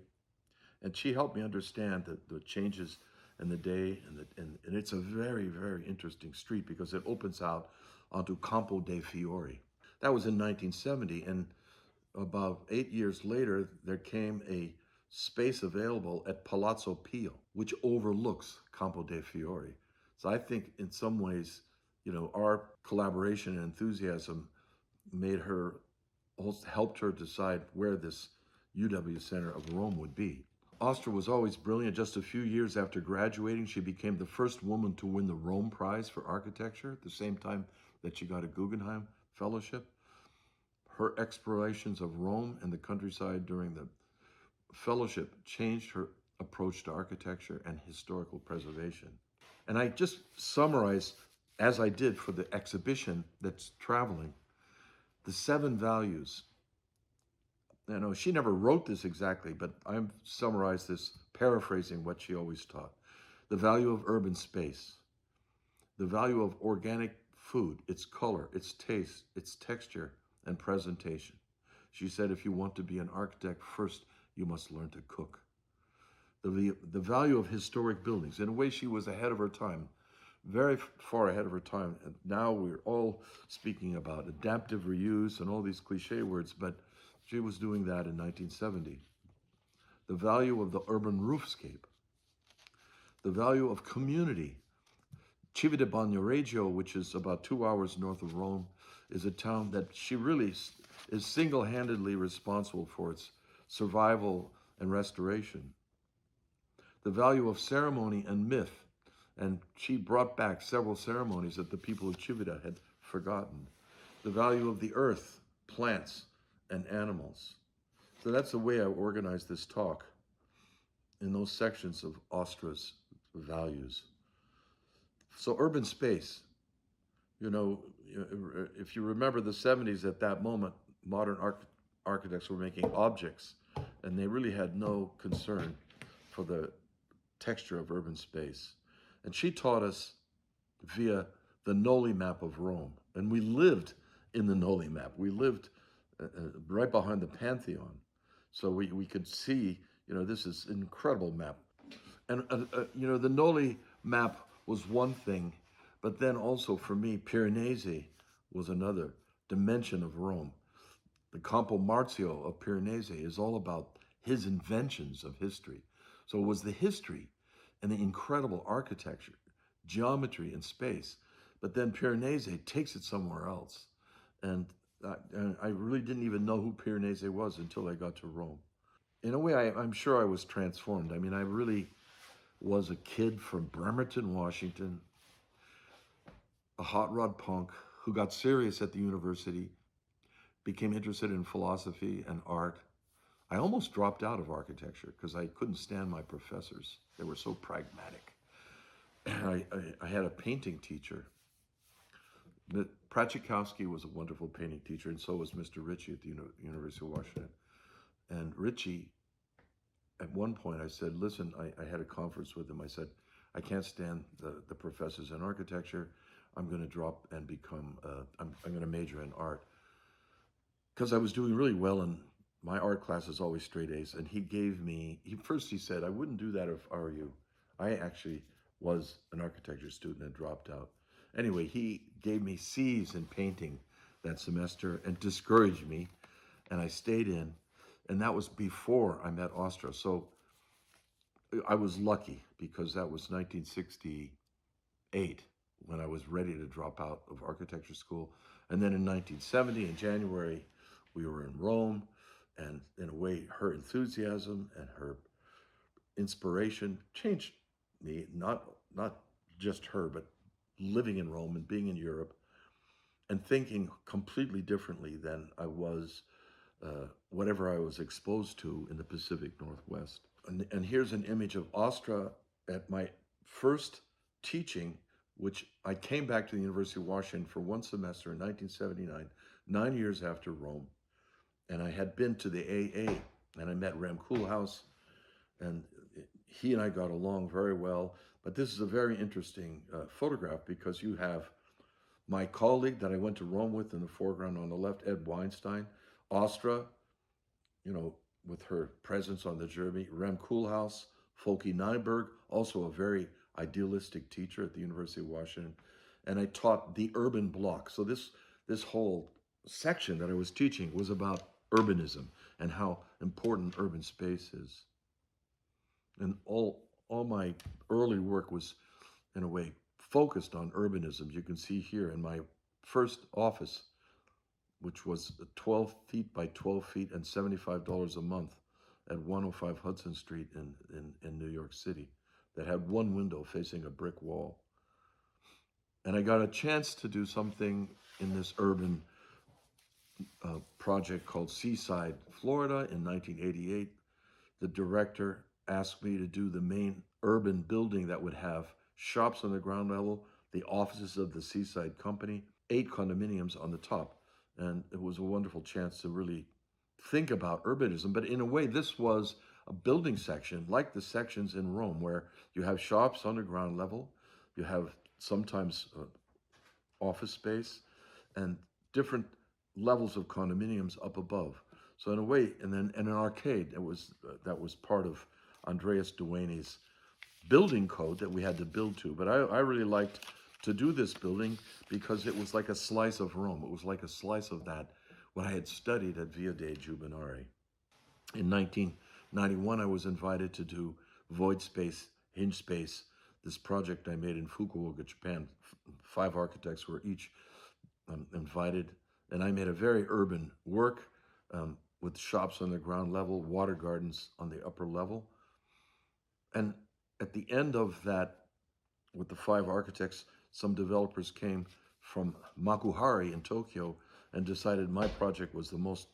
And she helped me understand the changes in the day. And it's a very, very interesting street because it opens out onto Campo dei Fiori. That was in 1970. And about 8 years later, there came a space available at Palazzo Pio, which overlooks Campo dei Fiori. So I think in some ways, our collaboration and enthusiasm helped her decide where this UW Center of Rome would be. Astra was always brilliant. Just a few years after graduating, she became the first woman to win the Rome Prize for Architecture at the same time that she got a Guggenheim Fellowship. Her explorations of Rome and the countryside during the fellowship changed her approach to architecture and historical preservation. And I just summarized, as I did for the exhibition that's traveling, the 7 values. She never wrote this exactly, but I've summarized this, paraphrasing what she always taught. The value of urban space, the value of organic food, its color, its taste, its texture, and presentation. She said, if you want to be an architect, first you must learn to cook. The value of historic buildings. In a way, she was ahead of her time, very far ahead of her time. And now we're all speaking about adaptive reuse and all these cliche words, but she was doing that in 1970. The value of the urban roofscape. The value of community. Civitavecchia, which is about 2 hours north of Rome, is a town that she really is single-handedly responsible for its survival and restoration. The value of ceremony and myth, and she brought back several ceremonies that the people of Civita had forgotten. The value of the earth, plants, and animals. So that's the way I organized this talk, in those sections of Astra's values. So urban space, if you remember the 70s, at that moment, modern architects were making objects, and they really had no concern for the texture of urban space. And she taught us via the Noli map of Rome. And we lived in the Noli map. We lived right behind the Pantheon. So we could see, this is an incredible map. And, the Noli map was one thing, but then also for me, Piranesi was another dimension of Rome. The Campo Marzio of Piranesi is all about his inventions of history. So it was the history and the incredible architecture, geometry, and space. But then Piranesi takes it somewhere else. And I really didn't even know who Piranesi was until I got to Rome. In a way, I'm sure I was transformed. I mean, I really was a kid from Bremerton, Washington, a hot rod punk who got serious at the university, became interested in philosophy and art. I almost dropped out of architecture because I couldn't stand my professors. They were so pragmatic. And I had a painting teacher. Pratchikowski was a wonderful painting teacher, and so was Mr. Ritchie at the University of Washington. And Ritchie, at one point I said, listen, I had a conference with him. I said, I can't stand the professors in architecture. I'm going to drop and become, I'm going to major in art. Because I was doing really well in my art classes, always straight A's. And he said, I wouldn't do that if I were you. I actually was an architecture student and dropped out. Anyway, he gave me C's in painting that semester and discouraged me. And I stayed in. And that was before I met Astra. So I was lucky because that was 1968 when I was ready to drop out of architecture school. And then in 1970, in January, we were in Rome. And in a way, her enthusiasm and her inspiration changed me, not just her, but living in Rome and being in Europe and thinking completely differently than I was whatever I was exposed to in the Pacific Northwest. And here's an image of Astra at my first teaching, which I came back to the University of Washington for one semester in 1979, 9 years after Rome. And I had been to the AA, and I met Rem Koolhaas, and he and I got along very well. But this is a very interesting photograph because you have my colleague that I went to Rome with in the foreground on the left, Ed Weinstein, Astra, with her presence on the journey, Rem Koolhaas, Folke Nyberg, also a very idealistic teacher at the University of Washington. And I taught the urban block. So this whole section that I was teaching was about urbanism and how important urban space is. And all my early work was, in a way, focused on urbanism. You can see here in my first office, which was 12 feet by 12 feet and $75 a month at 105 Hudson Street in New York City, that had one window facing a brick wall. And I got a chance to do something in this urban project called Seaside, Florida in 1988. The director asked me to do the main urban building that would have shops on the ground level, the offices of the Seaside Company, 8 condominiums on the top. And it was a wonderful chance to really think about urbanism. But in a way, this was a building section like the sections in Rome, where you have shops on the ground level, you have sometimes office space, and different levels of condominiums up above. So in a way, and then an arcade that was part of Andreas Duane's building code that we had to build to. But I really liked to do this building because it was like a slice of Rome. It was like a slice of that, what I had studied at Via dei Giubilari. In 1991, I was invited to do Void Space, Hinge Space, this project I made in Fukuoka, Japan. 5 architects were each invited, and I made a very urban work with shops on the ground level, water gardens on the upper level. And at the end of that, with the 5 architects, some developers came from Makuhari in Tokyo and decided my project was the most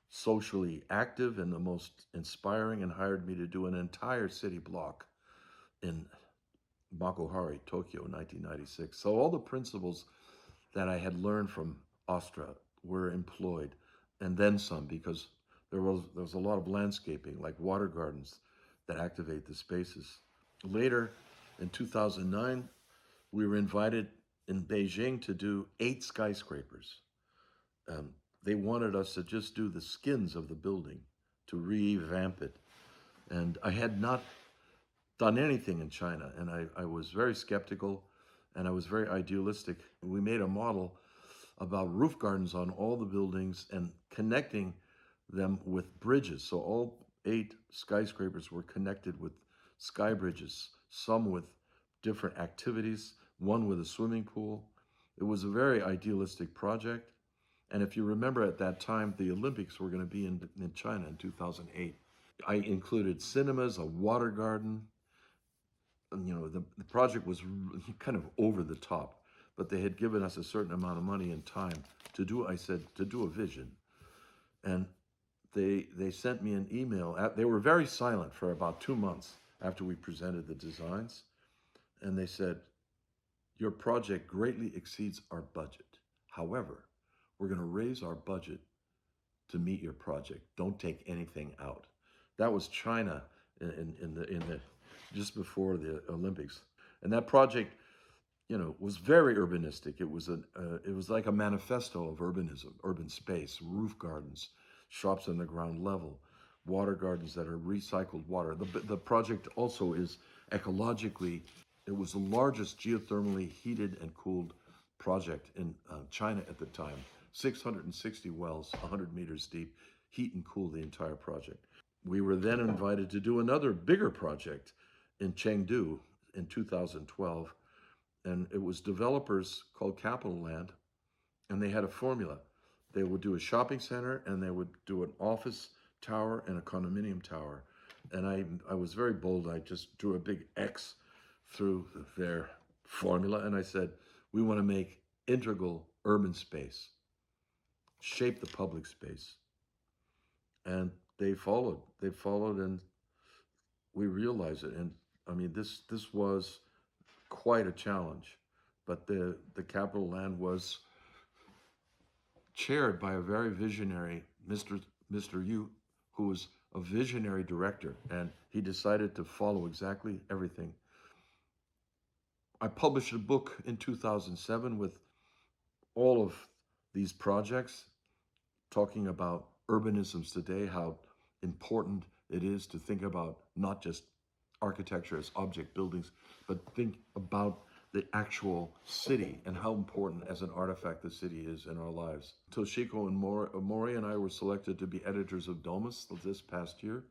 socially active and the most inspiring, and hired me to do an entire city block in Makuhari, Tokyo, 1996. So all the principles that I had learned from Astra were employed, and then some, because there was a lot of landscaping, like water gardens, that activate the spaces. Later, in 2009, we were invited in Beijing to do 8 skyscrapers. They wanted us to just do the skins of the building, to revamp it. And I had not done anything in China, and I was very skeptical, and I was very idealistic. We made a model about roof gardens on all the buildings and connecting them with bridges. So all 8 skyscrapers were connected with sky bridges, some with different activities, one with a swimming pool. It was a very idealistic project. And if you remember, at that time, the Olympics were going to be in China in 2008. I included cinemas, a water garden. And, the project was kind of over the top, but they had given us a certain amount of money and time to do a vision. And they sent me an email. They were very silent for about 2 months after we presented the designs. And they said, "Your project greatly exceeds our budget. However, we're going to raise our budget to meet your project. Don't take anything out." That was China in the just before the Olympics, and that project, was very urbanistic. It was like a manifesto of urbanism, urban space, roof gardens, shops on the ground level, water gardens that are recycled water. The project also is ecologically. It was the largest geothermally heated and cooled project in China at the time. 660 wells, 100 meters deep, heat and cool the entire project. We were then invited to do another bigger project in Chengdu in 2012, and it was developers called Capital Land, and they had a formula. They would do a shopping center, and they would do an office tower and a condominium tower. And I was very bold. I just drew a big X through their formula, and I said, we want to make integral urban space, shape the public space. And they followed, and we realized it. And I mean, this was quite a challenge, but the Capital Land was chaired by a very visionary Mr. Yu, who was a visionary director, and he decided to follow exactly everything. I published a book in 2007 with all of these projects, talking about urbanisms today, how important it is to think about not just architecture as object buildings, but think about the actual city and how important as an artifact the city is in our lives. Toshiko and Mori and I were selected to be editors of Domus this past year,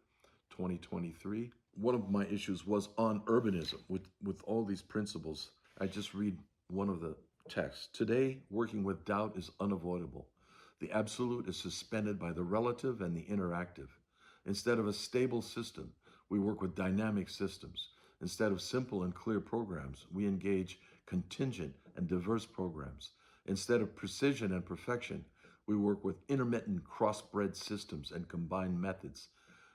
2023. One of my issues was on urbanism with all these principles. I just read one of the texts. Today, working with doubt is unavoidable. The absolute is suspended by the relative and the interactive. Instead of a stable system, we work with dynamic systems. Instead of simple and clear programs, we engage contingent and diverse programs. Instead of precision and perfection, we work with intermittent crossbred systems and combined methods.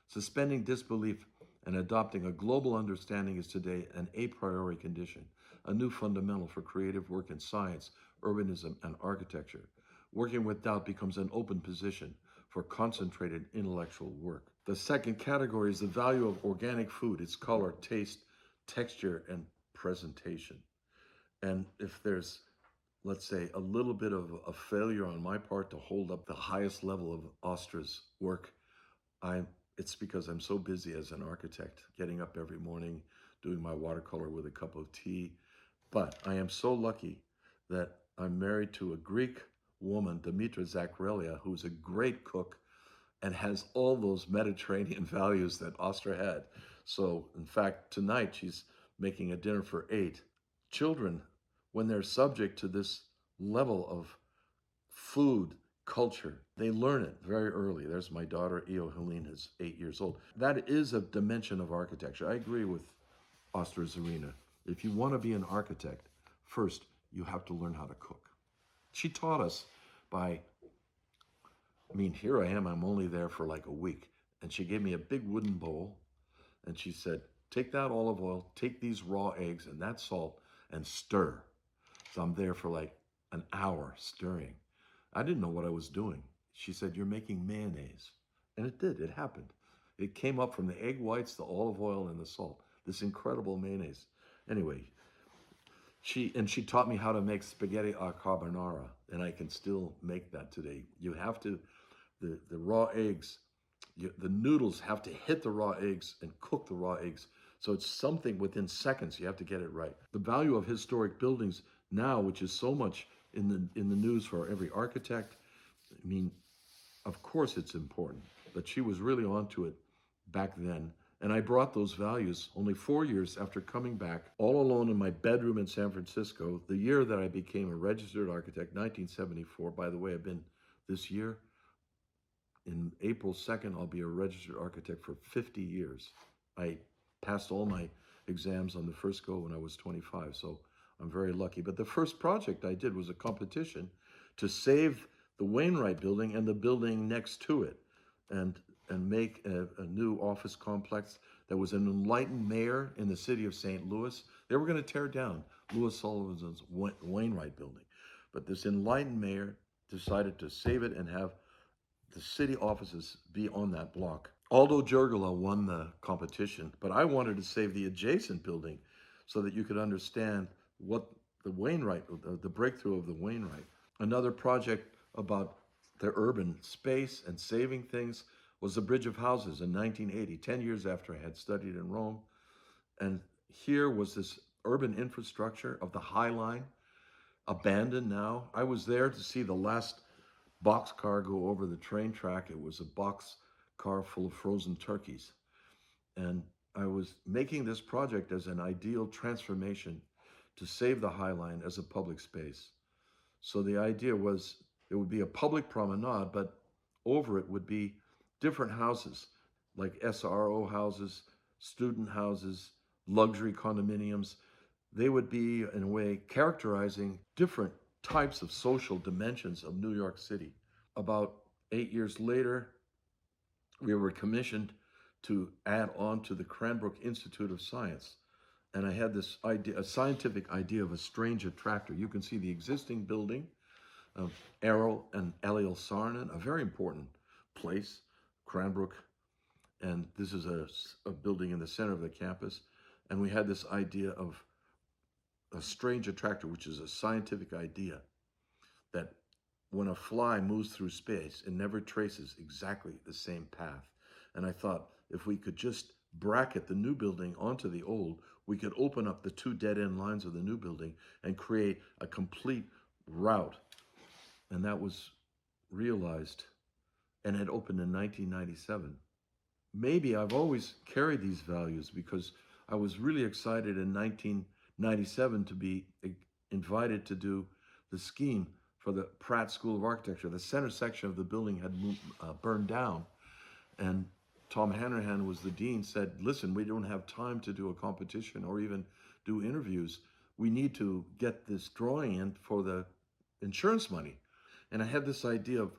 Suspending disbelief and adopting a global understanding is today an a priori condition, a new fundamental for creative work in science, urbanism, and architecture. Working with doubt becomes an open position for concentrated intellectual work. The second category is the value of organic food, its color, taste, texture, and presentation. And if there's, let's say, a little bit of a failure on my part to hold up the highest level of Astra's work, it's because I'm so busy as an architect, getting up every morning, doing my watercolor with a cup of tea. But I am so lucky that I'm married to a Greek woman, Dimitra Zakrelia, who's a great cook and has all those Mediterranean values that Astra had. So, in fact, tonight she's making a dinner for 8. Children, when they're subject to this level of food, culture, they learn it very early. There's my daughter, Io Helene, who's 8 years old. That is a dimension of architecture. I agree with Astra Zariņa. If you want to be an architect, first, you have to learn how to cook. She taught us here I am, I'm only there for like a week. And she gave me a big wooden bowl, and she said, take that olive oil, take these raw eggs and that salt and stir. So I'm there for like an hour stirring. I didn't know what I was doing. She said, "You're making mayonnaise." And it did, it happened. It came up from the egg whites, the olive oil, and the salt. This incredible mayonnaise. Anyway, she taught me how to make spaghetti a carbonara, and I can still make that today. You have to, the raw eggs, the noodles have to hit the raw eggs and cook the raw eggs. So it's something within seconds. You have to get it right. The value of historic buildings now, which is so much in the news for every architect, I mean, of course it's important, but she was really onto it back then. And I brought those values only 4 years after coming back all alone in my bedroom in San Francisco, the year that I became a registered architect, 1974. By the way, I've been this year, in April 2nd, I'll be a registered architect for 50 years. I passed all my exams on the first go when I was 25, so I'm very lucky. But the first project I did was a competition to save the Wainwright building and the building next to it, and make a new office complex that was an enlightened mayor in the city of St. Louis. They were going to tear down Louis Sullivan's Wainwright building. But this enlightened mayor decided to save it and have the city offices be on that block. Aldo Giorgolo won the competition, but I wanted to save the adjacent building so that you could understand what the Wainwright, the breakthrough of the Wainwright. Another project about the urban space and saving things was the Bridge of Houses in 1980, 10 years after I had studied in Rome. And here was this urban infrastructure of the High Line, abandoned now. I was there to see the last boxcar go over the train track. It was a boxcar full of frozen turkeys. And I was making this project as an ideal transformation to save the High Line as a public space. So the idea was it would be a public promenade, but over it would be different houses, like SRO houses, student houses, luxury condominiums. They would be, in a way, characterizing different types of social dimensions of New York City. About 8 years later, we were commissioned to add on to the Cranbrook Institute of Science. And I had this idea, a scientific idea of a strange attractor. You can see the existing building of Errol and Eliel Saarinen, a very important place, Cranbrook. And this is a building in the center of the campus. And we had this idea of a strange attractor, which is a scientific idea that when a fly moves through space, it never traces exactly the same path. And I thought, if we could just bracket the new building onto the old, we could open up the two dead-end lines of the new building and create a complete route. And that was realized, and it opened in 1997. Maybe I've always carried these values because I was really excited in 1997 to be invited to do the scheme for the Pratt School of Architecture. The center section of the building had burned down, and Tom Hanrahan was the dean, said, listen, we don't have time to do a competition or even do interviews. We need to get this drawing in for the insurance money. And I had this idea of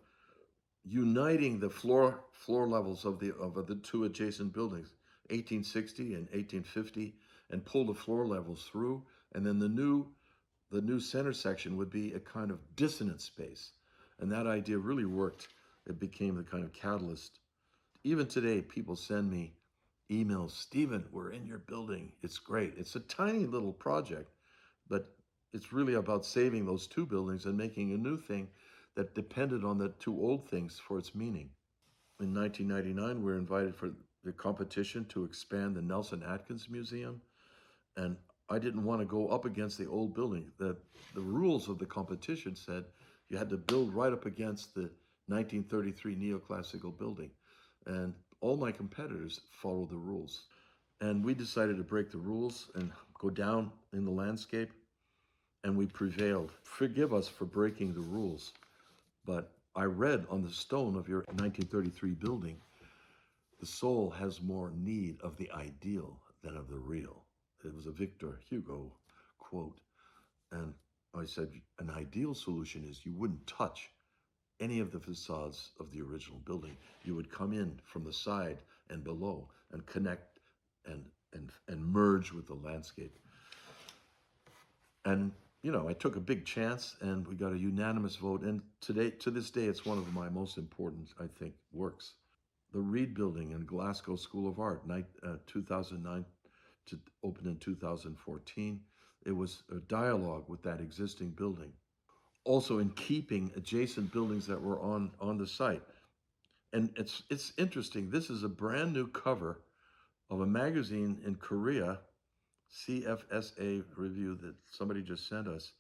uniting the floor levels of the two adjacent buildings, 1860 and 1850, and pull the floor levels through. And then the new center section would be a kind of dissonant space. And that idea really worked. It became the kind of catalyst. Even today, people send me emails, Stephen, we're in your building. It's great. It's a tiny little project, but it's really about saving those two buildings and making a new thing that depended on the two old things for its meaning. In 1999, we were invited for the competition to expand the Nelson Atkins Museum. And I didn't want to go up against the old building. The rules of the competition said you had to build right up against the 1933 neoclassical building. And all my competitors followed the rules. And we decided to break the rules and go down in the landscape, and we prevailed. Forgive us for breaking the rules, but I read on the stone of your 1933 building, the soul has more need of the ideal than of the real. It was a Victor Hugo quote. And I said, an ideal solution is you wouldn't touch any of the facades of the original building. You would come in from the side and below and connect and and merge with the landscape. And, you know, I took a big chance and we got a unanimous vote. And to this day, it's one of my most important, I think, works. The Reed Building in Glasgow School of Art, 2009 to open in 2014. It was a dialogue with that existing building. Also in keeping adjacent buildings that were on the site. And it's interesting, this is a brand new cover of a magazine in Korea, CFSA review that somebody just sent us,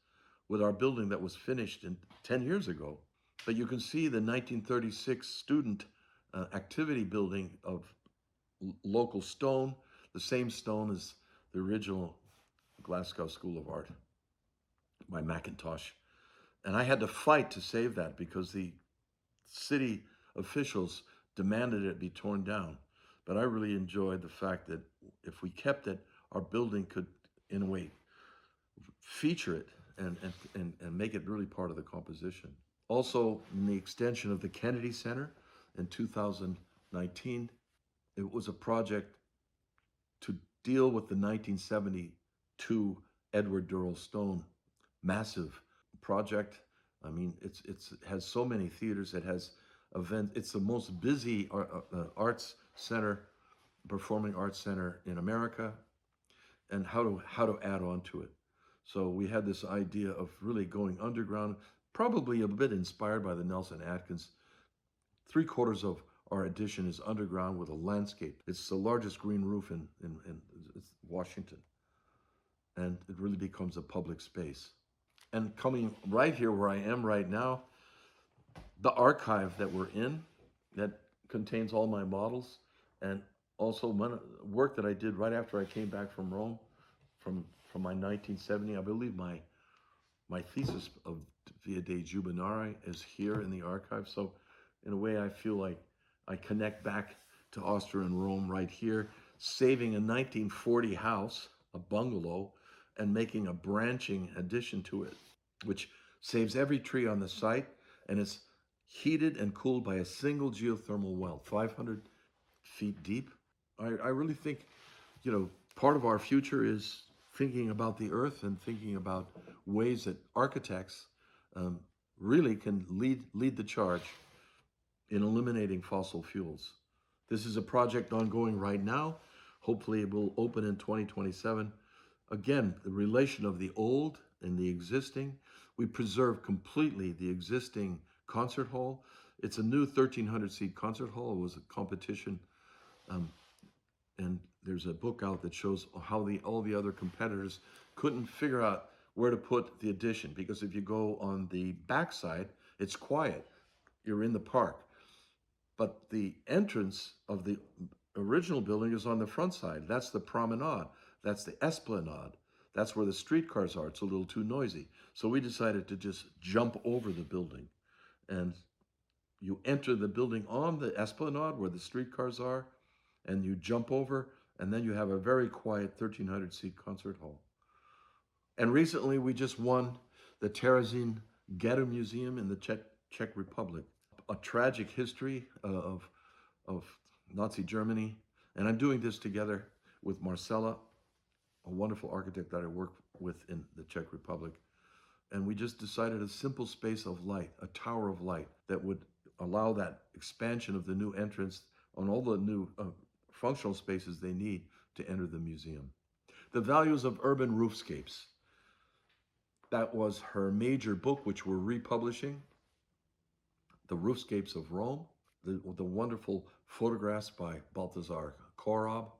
with our building that was finished 10 years ago. But you can see the 1936 student activity building of local stone, the same stone as the original Glasgow School of Art by Mackintosh. And I had to fight to save that because the city officials demanded it be torn down. But I really enjoyed the fact that if we kept it, our building could, in a way, feature it and make it really part of the composition. Also, in the extension of the Kennedy Center in 2019, it was a project to deal with the 1972 Edward Durrell Stone massive project. I mean, it has so many theaters. It has events. It's the most busy arts center, performing arts center in America, and how to add on to it. So we had this idea of really going underground, probably a bit inspired by the Nelson Atkins. 3/4 of our addition is underground with a landscape. It's the largest green roof in Washington. And it really becomes a public space. And coming right here where I am right now, the archive that we're in, that contains all my models, and also work that I did right after I came back from Rome, from my 1970, I believe my thesis of Via dei Giubinari is here in the archive. So in a way, I feel like I connect back to Austria and Rome right here, saving a 1940 house, a bungalow, and making a branching addition to it, which saves every tree on the site, and it's heated and cooled by a single geothermal well, 500 feet deep. I really think, you know, part of our future is thinking about the earth and thinking about ways that architects really can lead the charge in eliminating fossil fuels. This is a project ongoing right now. Hopefully it will open in 2027. Again, the relation of the old and the existing. We preserve completely the existing concert hall. It's a new 1,300-seat concert hall. It was a competition. And there's a book out that shows how all the other competitors couldn't figure out where to put the addition. Because if you go on the backside, it's quiet. You're in the park. But the entrance of the original building is on the front side. That's the promenade. That's the esplanade. That's where the streetcars are. It's a little too noisy. So we decided to just jump over the building. And you enter the building on the esplanade where the streetcars are, and you jump over, and then you have a very quiet 1,300-seat concert hall. And recently we just won the Terezin Ghetto Museum in the Czech Republic. A tragic history of Nazi Germany. And I'm doing this together with Marcella, a wonderful architect that I work with in the Czech Republic. And we just decided a simple space of light, a tower of light that would allow that expansion of the new entrance on all the new functional spaces they need to enter the museum. The Values of Urban Roofscapes. That was her major book, which we're republishing. The Roofscapes of Rome, the wonderful photographs by Baltazara Koraba.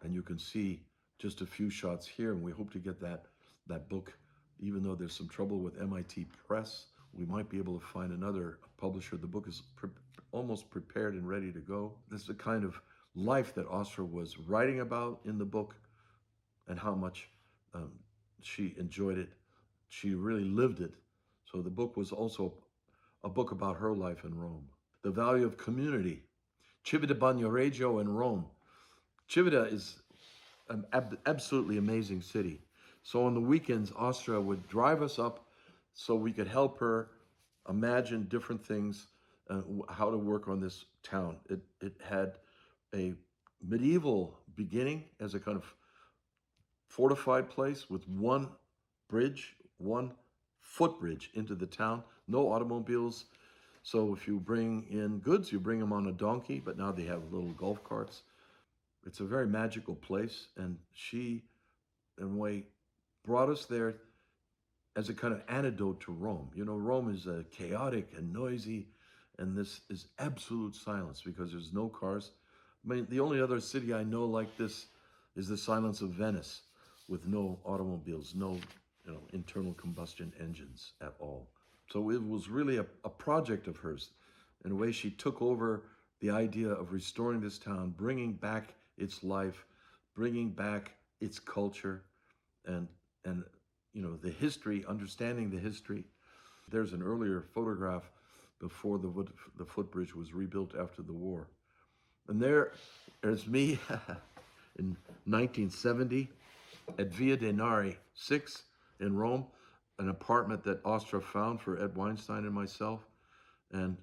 And you can see just a few shots here, and we hope to get that book, even though there's some trouble with MIT Press. We might be able to find another publisher. The book is almost prepared and ready to go. This is the kind of life that Astra was writing about in the book, and how much she enjoyed it. She really lived it. So the book was also a book about her life in Rome. The Value of Community. Civita Bagnoregio in Rome. Civita is an absolutely amazing city. So on the weekends, Astra would drive us up so we could help her imagine different things, how to work on this town. It had a medieval beginning as a kind of fortified place with one bridge, one footbridge into the town, no automobiles. So if you bring in goods, you bring them on a donkey, but now they have little golf carts. It's a very magical place, and she, in a way, brought us there as a kind of antidote to Rome. You know, Rome is chaotic and noisy, and this is absolute silence because there's no cars. I mean, the only other city I know like this is the silence of Venice, with no automobiles, no internal combustion engines at all. So it was really a project of hers. In a way, she took over the idea of restoring this town, bringing back its life, bringing back its culture, and the history, understanding the history. There's an earlier photograph before the footbridge was rebuilt after the war. And there's me in 1970 at Via dei Nari 6 in Rome, an apartment that Astra found for Ed Weinstein and myself. And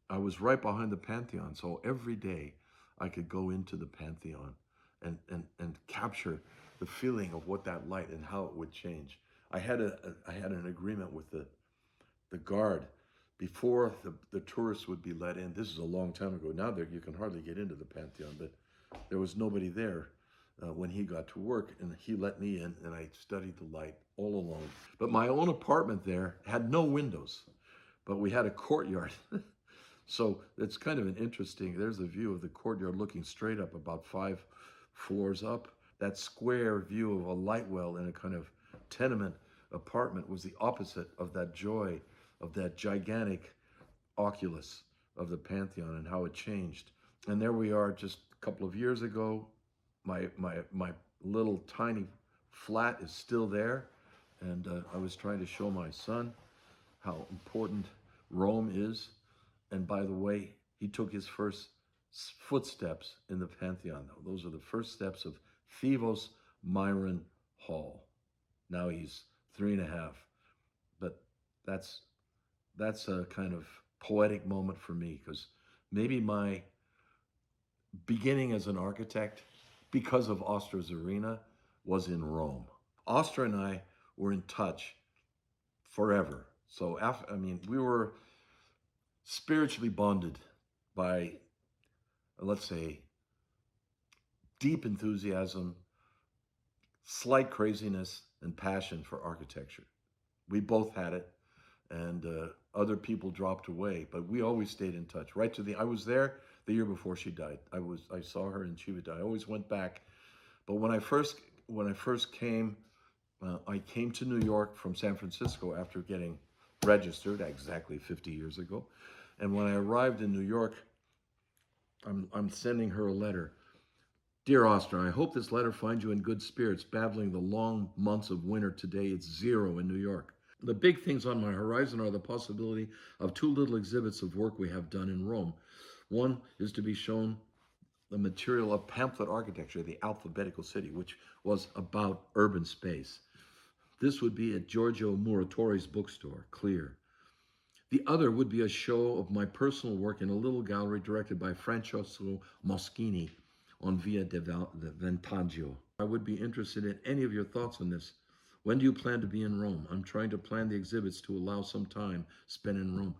I was right behind the Pantheon, so every day I could go into the Pantheon and capture the feeling of what that light and how it would change. I had an agreement with the guard before the tourists would be let in. This is a long time ago. Now you can hardly get into the Pantheon, but there was nobody there when he got to work, and he let me in, and I studied the light all alone. But my own apartment there had no windows, but we had a courtyard. So it's kind of an interesting, there's a view of the courtyard looking straight up about 5 floors up. That square view of a light well in a kind of tenement apartment was the opposite of that joy of that gigantic oculus of the Pantheon and how it changed. And there we are just a couple of years ago. My little tiny flat is still there. And I was trying to show my son how important Rome is. And by the way, he took his first footsteps in the Pantheon. Those are the first steps of Thevos Myron Hall. Now he's 3.5. But that's a kind of poetic moment for me, because maybe my beginning as an architect, because of Astra Zariņa, was in Rome. Astra and I were in touch forever. So we were spiritually bonded by, let's say, deep enthusiasm, slight craziness, and passion for architecture. We both had it, and other people dropped away, but we always stayed in touch. I was there the year before she died. I saw her and she would die. I always went back. But when I first came, I came to New York from San Francisco after getting registered exactly 50 years ago. And when I arrived in New York, I'm sending her a letter. Dear Astra, I hope this letter finds you in good spirits, battling the long months of winter. Today it's 0 in New York. The big things on my horizon are the possibility of 2 little exhibits of work we have done in Rome. One is to be shown the material of pamphlet architecture, the alphabetical city, which was about urban space. This would be at Giorgio Muratore's bookstore, Clear. The other would be a show of my personal work in a little gallery directed by Francesco Moschini on Via del Vantaggio. I would be interested in any of your thoughts on this. When do you plan to be in Rome? I'm trying to plan the exhibits to allow some time spent in Rome.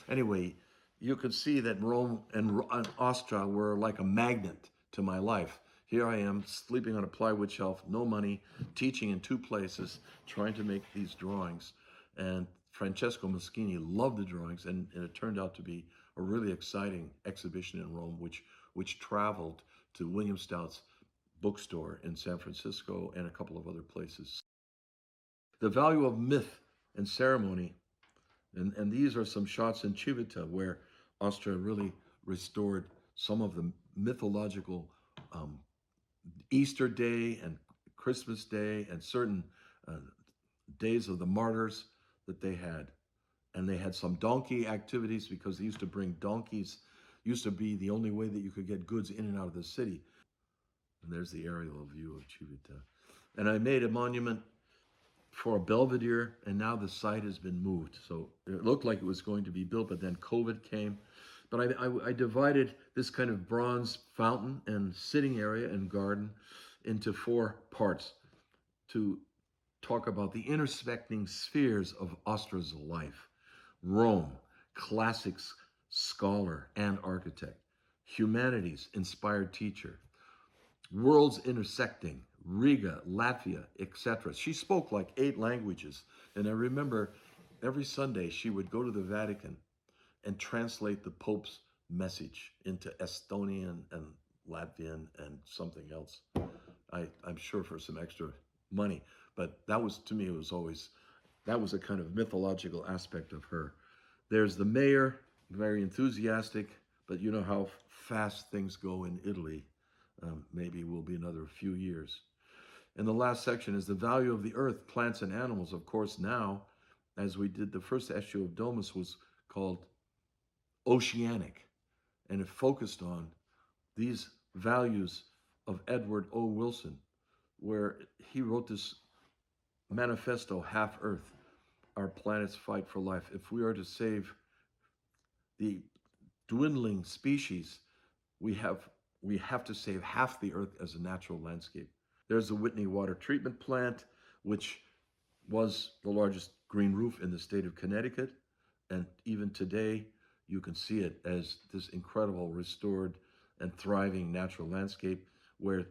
Anyway, you could see that Rome and Astra were like a magnet to my life. Here I am, sleeping on a plywood shelf, no money, teaching in 2 places, trying to make these drawings. And Francesco Moschini loved the drawings, and it turned out to be a really exciting exhibition in Rome, which traveled to William Stout's bookstore in San Francisco and a couple of other places. The value of myth and ceremony, and these are some shots in Civita where Astra really restored some of the mythological Easter Day and Christmas Day and certain days of the martyrs that they had. And they had some donkey activities because they used to bring donkeys. Used to be the only way that you could get goods in and out of the city. And there's the aerial view of Civita. And I made a monument for a Belvedere, and now the site has been moved. So it looked like it was going to be built, but then COVID came, But I divided this kind of bronze fountain and sitting area and garden into 4 parts to talk about the intersecting spheres of Astra's life. Rome, classics scholar and architect. Humanities inspired teacher. Worlds intersecting, Riga, Latvia, etc. She spoke like 8 languages. And I remember every Sunday she would go to the Vatican and translate the Pope's message into Estonian and Latvian and something else. I'm sure for some extra money, but that was, to me, it was always, that was a kind of mythological aspect of her. There's the mayor, very enthusiastic, but you know how fast things go in Italy. Maybe it will be another few years. And the last section is the value of the earth, plants and animals. Of course, now, as we did, the first issue of Domus was called Oceanic, and it focused on these values of Edward O. Wilson, where he wrote this manifesto, Half Earth, Our Planet's Fight for Life. If we are to save the dwindling species, we have to save half the earth as a natural landscape. There's the Whitney Water Treatment Plant, which was the largest green roof in the state of Connecticut. And even today, you can see it as this incredible restored and thriving natural landscape where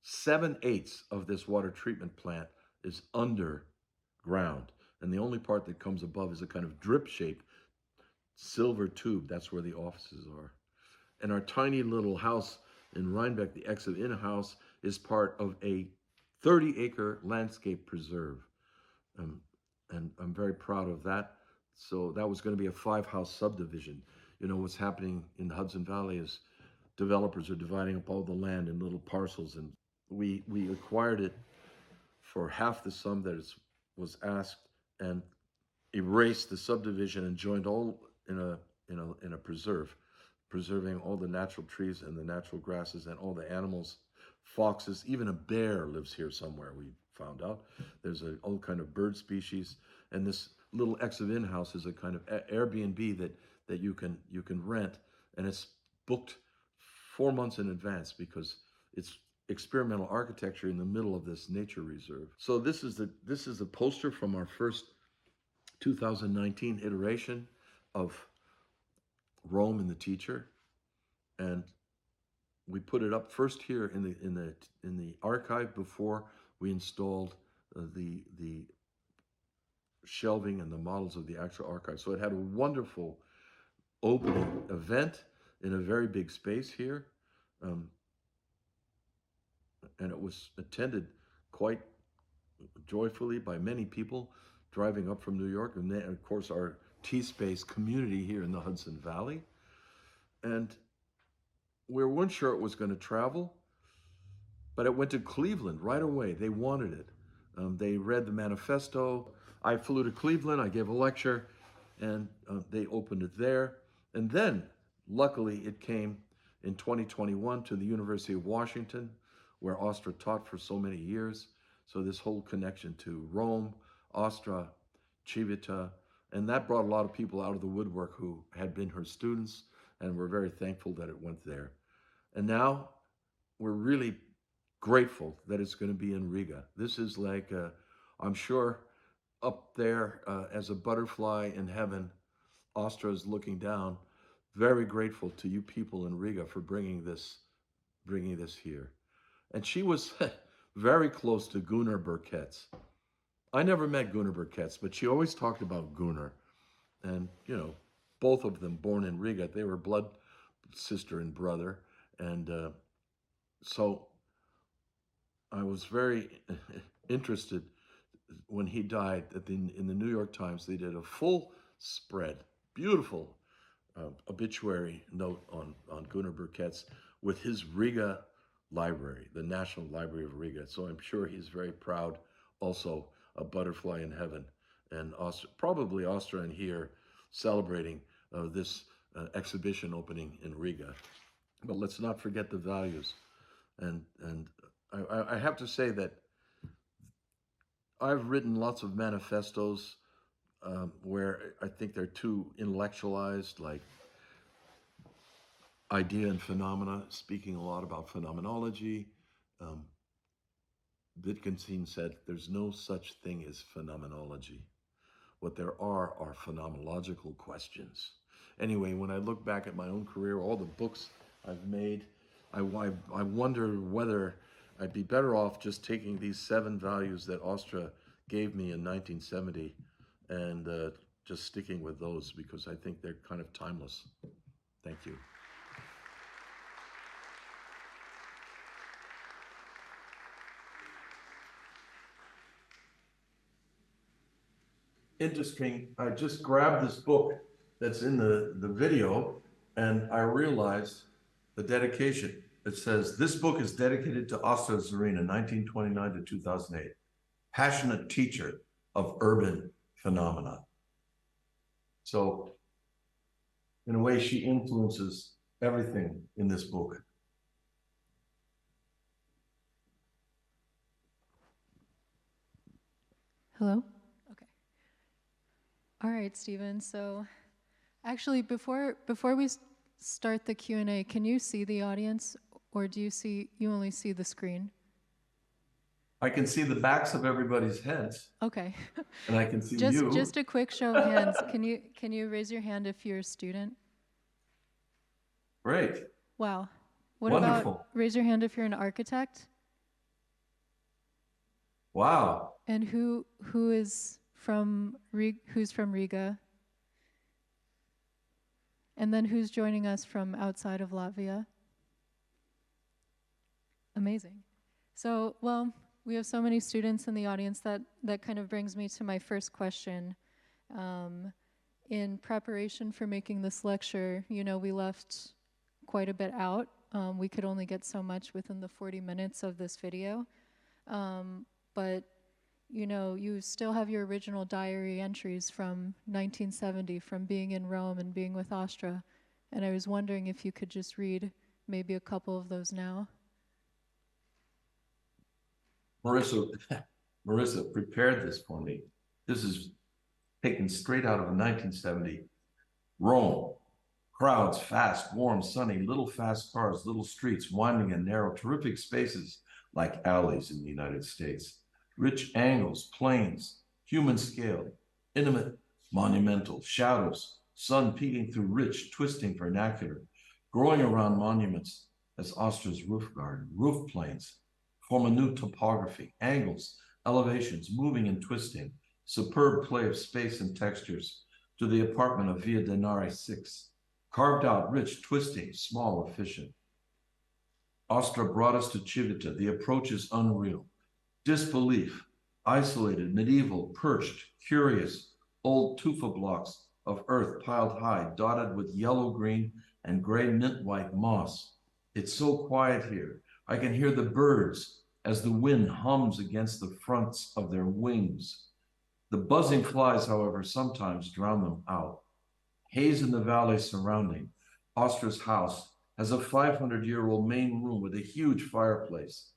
7/8 of this water treatment plant is underground. And the only part that comes above is a kind of drip-shaped silver tube. That's where the offices are. And our tiny little house in Rhinebeck, the Exit Inn House, is part of a 30-acre landscape preserve. And I'm very proud of that. So that was going to be a 5-house subdivision. You know, what's happening in the Hudson Valley is developers are dividing up all the land in little parcels, and we acquired it for half the sum that was asked and erased the subdivision and joined all in a preserve, preserving all the natural trees and the natural grasses and all the animals, foxes, even a bear lives here somewhere, we found out. There's all kind of bird species, and this little Exit Inn House is a kind of Airbnb that you can rent, and it's booked 4 months in advance because it's experimental architecture in the middle of this nature reserve. So this is the poster from our first 2019 iteration of Rome and the Teacher, and we put it up first here in the archive before we installed the shelving and the models of the actual archive. So it had a wonderful opening event in a very big space here, and it was attended quite joyfully by many people driving up from New York, and then, of course, our T-Space community here in the Hudson Valley. And we weren't sure it was going to travel, but it went to Cleveland right away. They wanted it. They read the manifesto. I flew to Cleveland. I gave a lecture, and they opened it there. And then, luckily, it came in 2021 to the University of Washington, where Astra taught for so many years. So this whole connection to Rome, Astra, Civita, and that brought a lot of people out of the woodwork who had been her students, and we're very thankful that it went there. And now we're really grateful that it's going to be in Riga. This is like, I'm sure, up there as a butterfly in heaven, Astra is looking down. Very grateful to you people in Riga for bringing this here. And she was very close to Gunnar Burketz. I never met Gunnar Burketz, but she always talked about Gunnar. And, you know, both of them born in Riga, they were blood sister and brother. And so I was very interested when he died that in the New York Times, they did a full spread, beautiful obituary note on Gunnar Burketz with his Riga library, the National Library of Riga. So I'm sure he's very proud, also a butterfly in heaven, and probably Astra and here celebrating this exhibition opening in Riga. But let's not forget the values. And I have to say that I've written lots of manifestos where I think they're too intellectualized, like idea and phenomena, speaking a lot about phenomenology. Wittgenstein said, there's no such thing as phenomenology. What there are phenomenological questions. Anyway, when I look back at my own career, all the books I've made, I wonder whether I'd be better off just taking these 7 values that Astra gave me in 1970 and just sticking with those, because I think they're kind of timeless. Thank you. Interesting, I just grabbed this book that's in the video, and I realized the dedication. It says, this book is dedicated to Astra Zariņa, 1929 to 2008, passionate teacher of urban phenomena. So, in a way, she influences everything in this book. Hello? Okay. All right, Stephen. So actually, before we start the Q&A, can you see the audience, or do you only see the screen? I can see the backs of everybody's heads. Okay. And I can see you. Just a quick show of hands. Can you raise your hand if you're a student? Great. Wow. What Wonderful. about raise your hand if you're an architect? Wow. And who's from Riga? And then who's joining us from outside of Latvia? Amazing. So, well, we have so many students in the audience that kind of brings me to my first question. In preparation for making this lecture, we left quite a bit out. We could only get so much within the 40 minutes of this video. But you still have your original diary entries from 1970, from being in Rome and being with Astra. And I was wondering if you could just read maybe a couple of those now. Marissa prepared this for me. This is taken straight out of 1970. Rome. Crowds, fast, warm, sunny, little fast cars, little streets, winding and narrow, terrific spaces like alleys in the United States. Rich angles, planes, human scale, intimate, monumental, shadows, sun peeking through rich, twisting vernacular, growing around monuments as Astra's roof garden, roof planes, form a new topography, angles, elevations, moving and twisting, superb play of space and textures to the apartment of Via Denari 6, carved out, rich, twisting, small, efficient. Astra brought us to Civita. The approach is unreal. Disbelief, isolated, medieval, perched, curious, old tufa blocks of earth piled high, dotted with yellow, green, and gray mint-white moss. It's so quiet here. I can hear the birds as the wind hums against the fronts of their wings. The buzzing flies, however, sometimes drown them out. Haze in the valley surrounding Astra's house has a 500-year-old main room with a huge fireplace.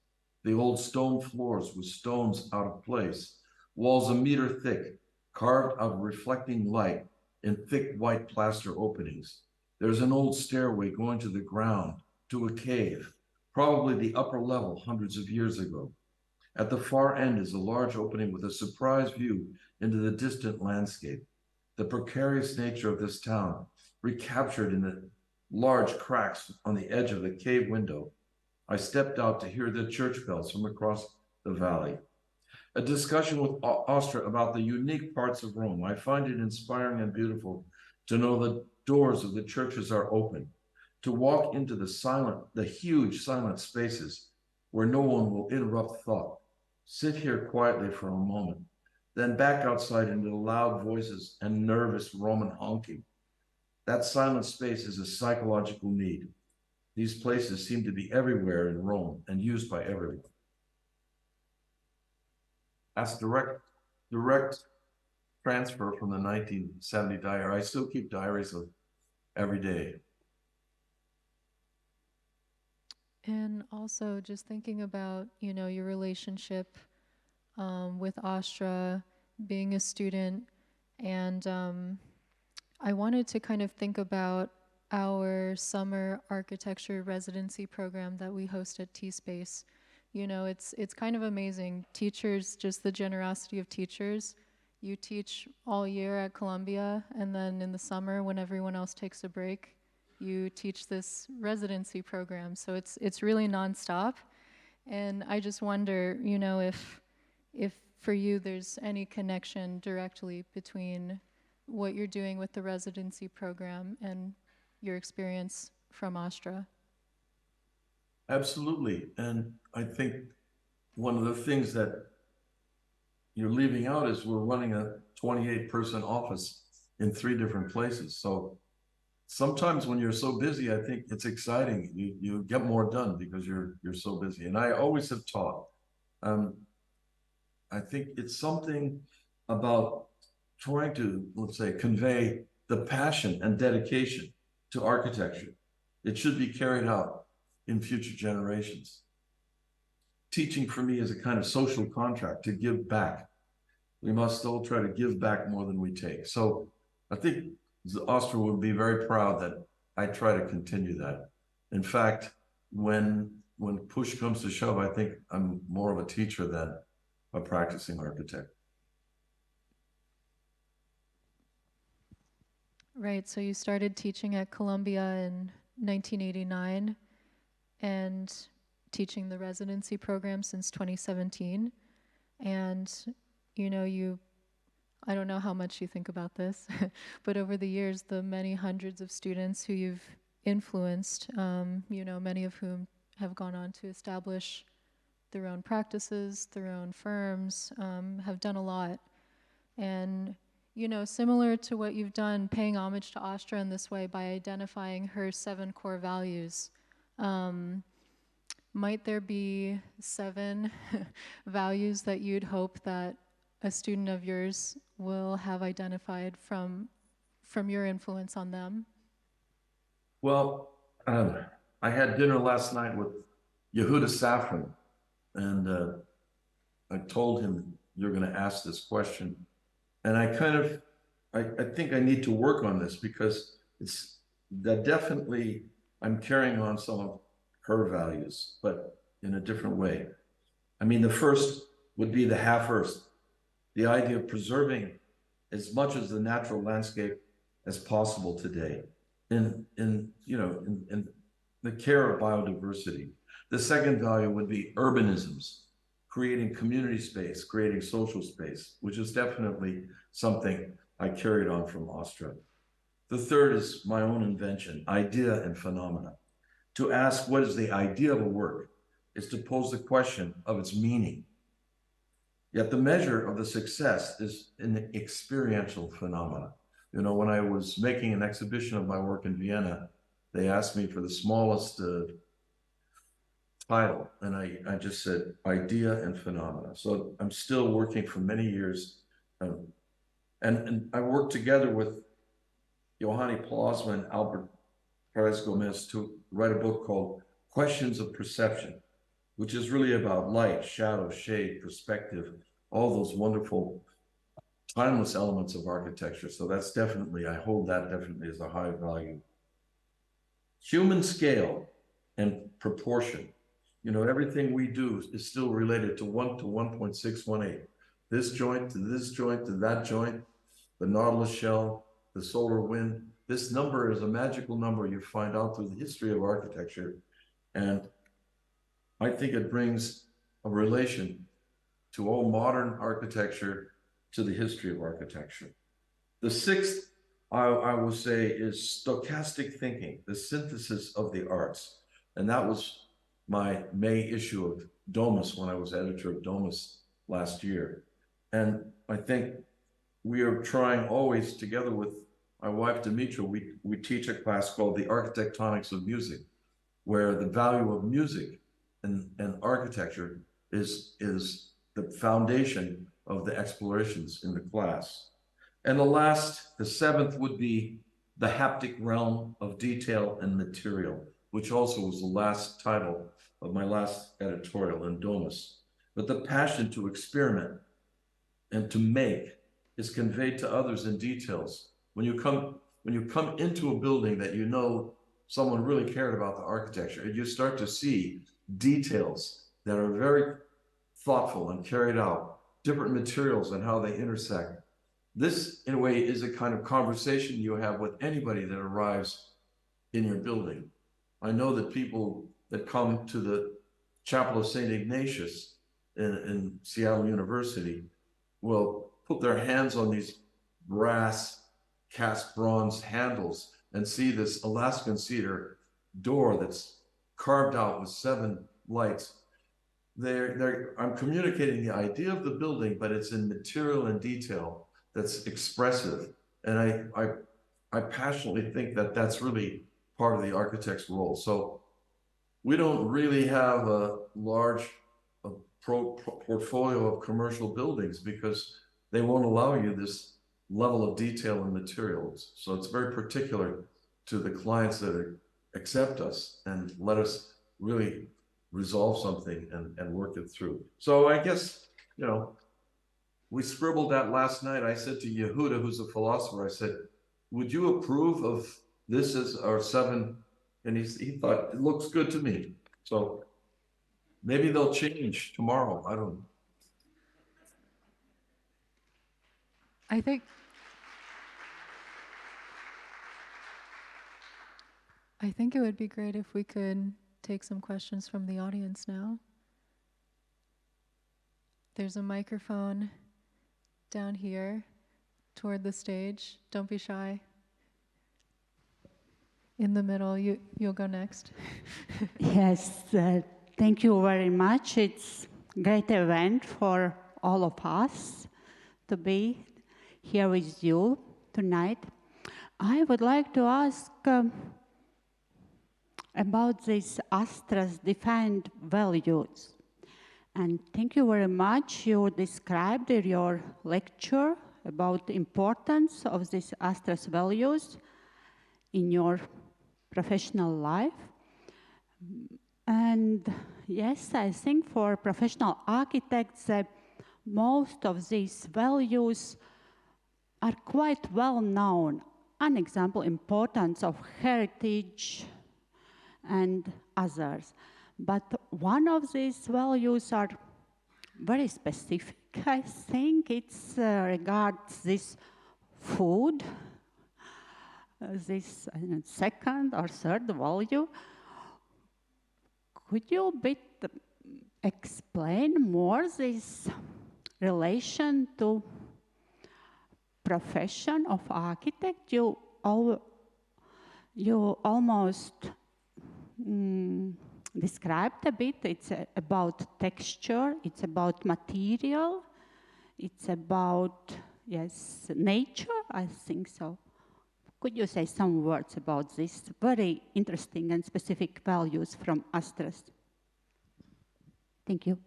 The old stone floors with stones out of place, walls a meter thick, carved out of reflecting light in thick white plaster openings. There's an old stairway going to the ground, to a cave, probably the upper level hundreds of years ago. At the far end is a large opening with a surprise view into the distant landscape. The precarious nature of this town, recaptured in the large cracks on the edge of the cave window. I stepped out to hear the church bells from across the valley. A discussion with Astra about the unique parts of Rome. I find it inspiring and beautiful to know the doors of the churches are open, to walk into the huge silent spaces where no one will interrupt thought. Sit here quietly for a moment, then back outside into the loud voices and nervous Roman honking. That silent space is a psychological need. These places seem to be everywhere in Rome and used by everyone. That's direct transfer from the 1970 diary. I still keep diaries of every day. And also just thinking about, your relationship with Astra, being a student, and I wanted to kind of think about our summer architecture residency program that we host at T-Space. You know, it's kind of amazing. Teachers, just the generosity of teachers. You teach all year at Columbia, and then in the summer, when everyone else takes a break, you teach this residency program. So it's really nonstop. And I just wonder, you know, if for you there's any connection directly between what you're doing with the residency program and your experience from Astra. Absolutely. And I think one of the things that you're leaving out is we're running a 28-person office in 3 different places. So sometimes when you're so busy, I think it's exciting. You get more done because you're so busy. And I always have taught. I think it's something about trying to, let's say, convey the passion and dedication to architecture. It should be carried out in future generations. Teaching for me is a kind of social contract to give back. We must all try to give back more than we take. So I think Astra would be very proud that I try to continue that. In fact, when push comes to shove, I think I'm more of a teacher than a practicing architect. Right, so you started teaching at Columbia in 1989 and teaching the residency program since 2017. And, you know, I don't know how much you think about this, but over the years, the many hundreds of students who you've influenced, you know, many of whom have gone on to establish their own practices, their own firms, have done a lot. And, you know, similar to what you've done, paying homage to Astra in this way by identifying her 7 core values, might there be 7 values that you'd hope that a student of yours will have identified from your influence on them? Well, I had dinner last night with Yehuda Safran, and I told him you're going to ask this question. And I think I need to work on this because it's that definitely I'm carrying on some of her values, but in a different way. I mean, the first would be the half-earth, the idea of preserving as much as the natural landscape as possible today in the care of biodiversity. The second value would be urbanisms, creating community space, creating social space, which is definitely something I carried on from Astra. The third is my own invention, idea and phenomena. To ask what is the idea of a work is to pose the question of its meaning. Yet the measure of the success is in experiential phenomena. You know, when I was making an exhibition of my work in Vienna, they asked me for the smallest title, and I just said idea and phenomena. So I'm still working for many years, and I worked together with Johanny Plazma and Albert Perez Gomez to write a book called Questions of Perception, which is really about light, shadow, shade, perspective, all those wonderful timeless elements of architecture. So that's definitely, I hold that definitely as a high value. Human scale and proportion. You know, everything we do is still related to 1 to 1.618. This joint to this joint to that joint, the Nautilus shell, the solar wind. This number is a magical number you find out through the history of architecture. And I think it brings a relation to all modern architecture, to the history of architecture. The sixth, I will say, is stochastic thinking, the synthesis of the arts. And that was my May issue of Domus when I was editor of Domus last year. And I think we are trying always, together with my wife, Dimitra, we teach a class called the Architectonics of Music, where the value of music and architecture is the foundation of the explorations in the class. And the seventh would be the haptic realm of detail and material, which also was the last title of my last editorial in Domus. But the passion to experiment and to make is conveyed to others in details. When when you come into a building that you know someone really cared about the architecture, and you start to see details that are very thoughtful and carried out, different materials and how they intersect. This, in a way, is a kind of conversation you have with anybody that arrives in your building. I know that people that come to the Chapel of St. Ignatius in Seattle University will put their hands on these brass cast bronze handles and see this Alaskan cedar door that's carved out with 7 lights. I'm communicating the idea of the building, but it's in material and detail that's expressive. And I passionately think that that's really part of the architect's role. So we don't really have a large portfolio of commercial buildings because they won't allow you this level of detail and materials. So it's very particular to the clients that accept us and let us really resolve something and work it through. So I guess, you know, we scribbled that last night. I said to Yehuda, who's a philosopher, I said, would you approve of this as our 7? And he thought, it looks good to me. So maybe they'll change tomorrow. I don't know. I think it would be great if we could take some questions from the audience now. There's a microphone down here toward the stage. Don't be shy. In the middle, you'll go next. Yes, thank you very much. It's a great event for all of us to be here with you tonight. I would like to ask about these Astra's defined values. And thank you very much. You described in your lecture about the importance of these Astra's values in your professional life. And yes, I think for professional architects, most of these values are quite well known. An example, importance of heritage and others. But one of these values are very specific. I think it's regards this food, this second or third value. Could you explain more this relation to profession of architect? You almost described a bit. It's about texture, it's about material, it's about, yes, nature, I think so. Could you say some words about this very interesting and specific values from Astras? Thank you.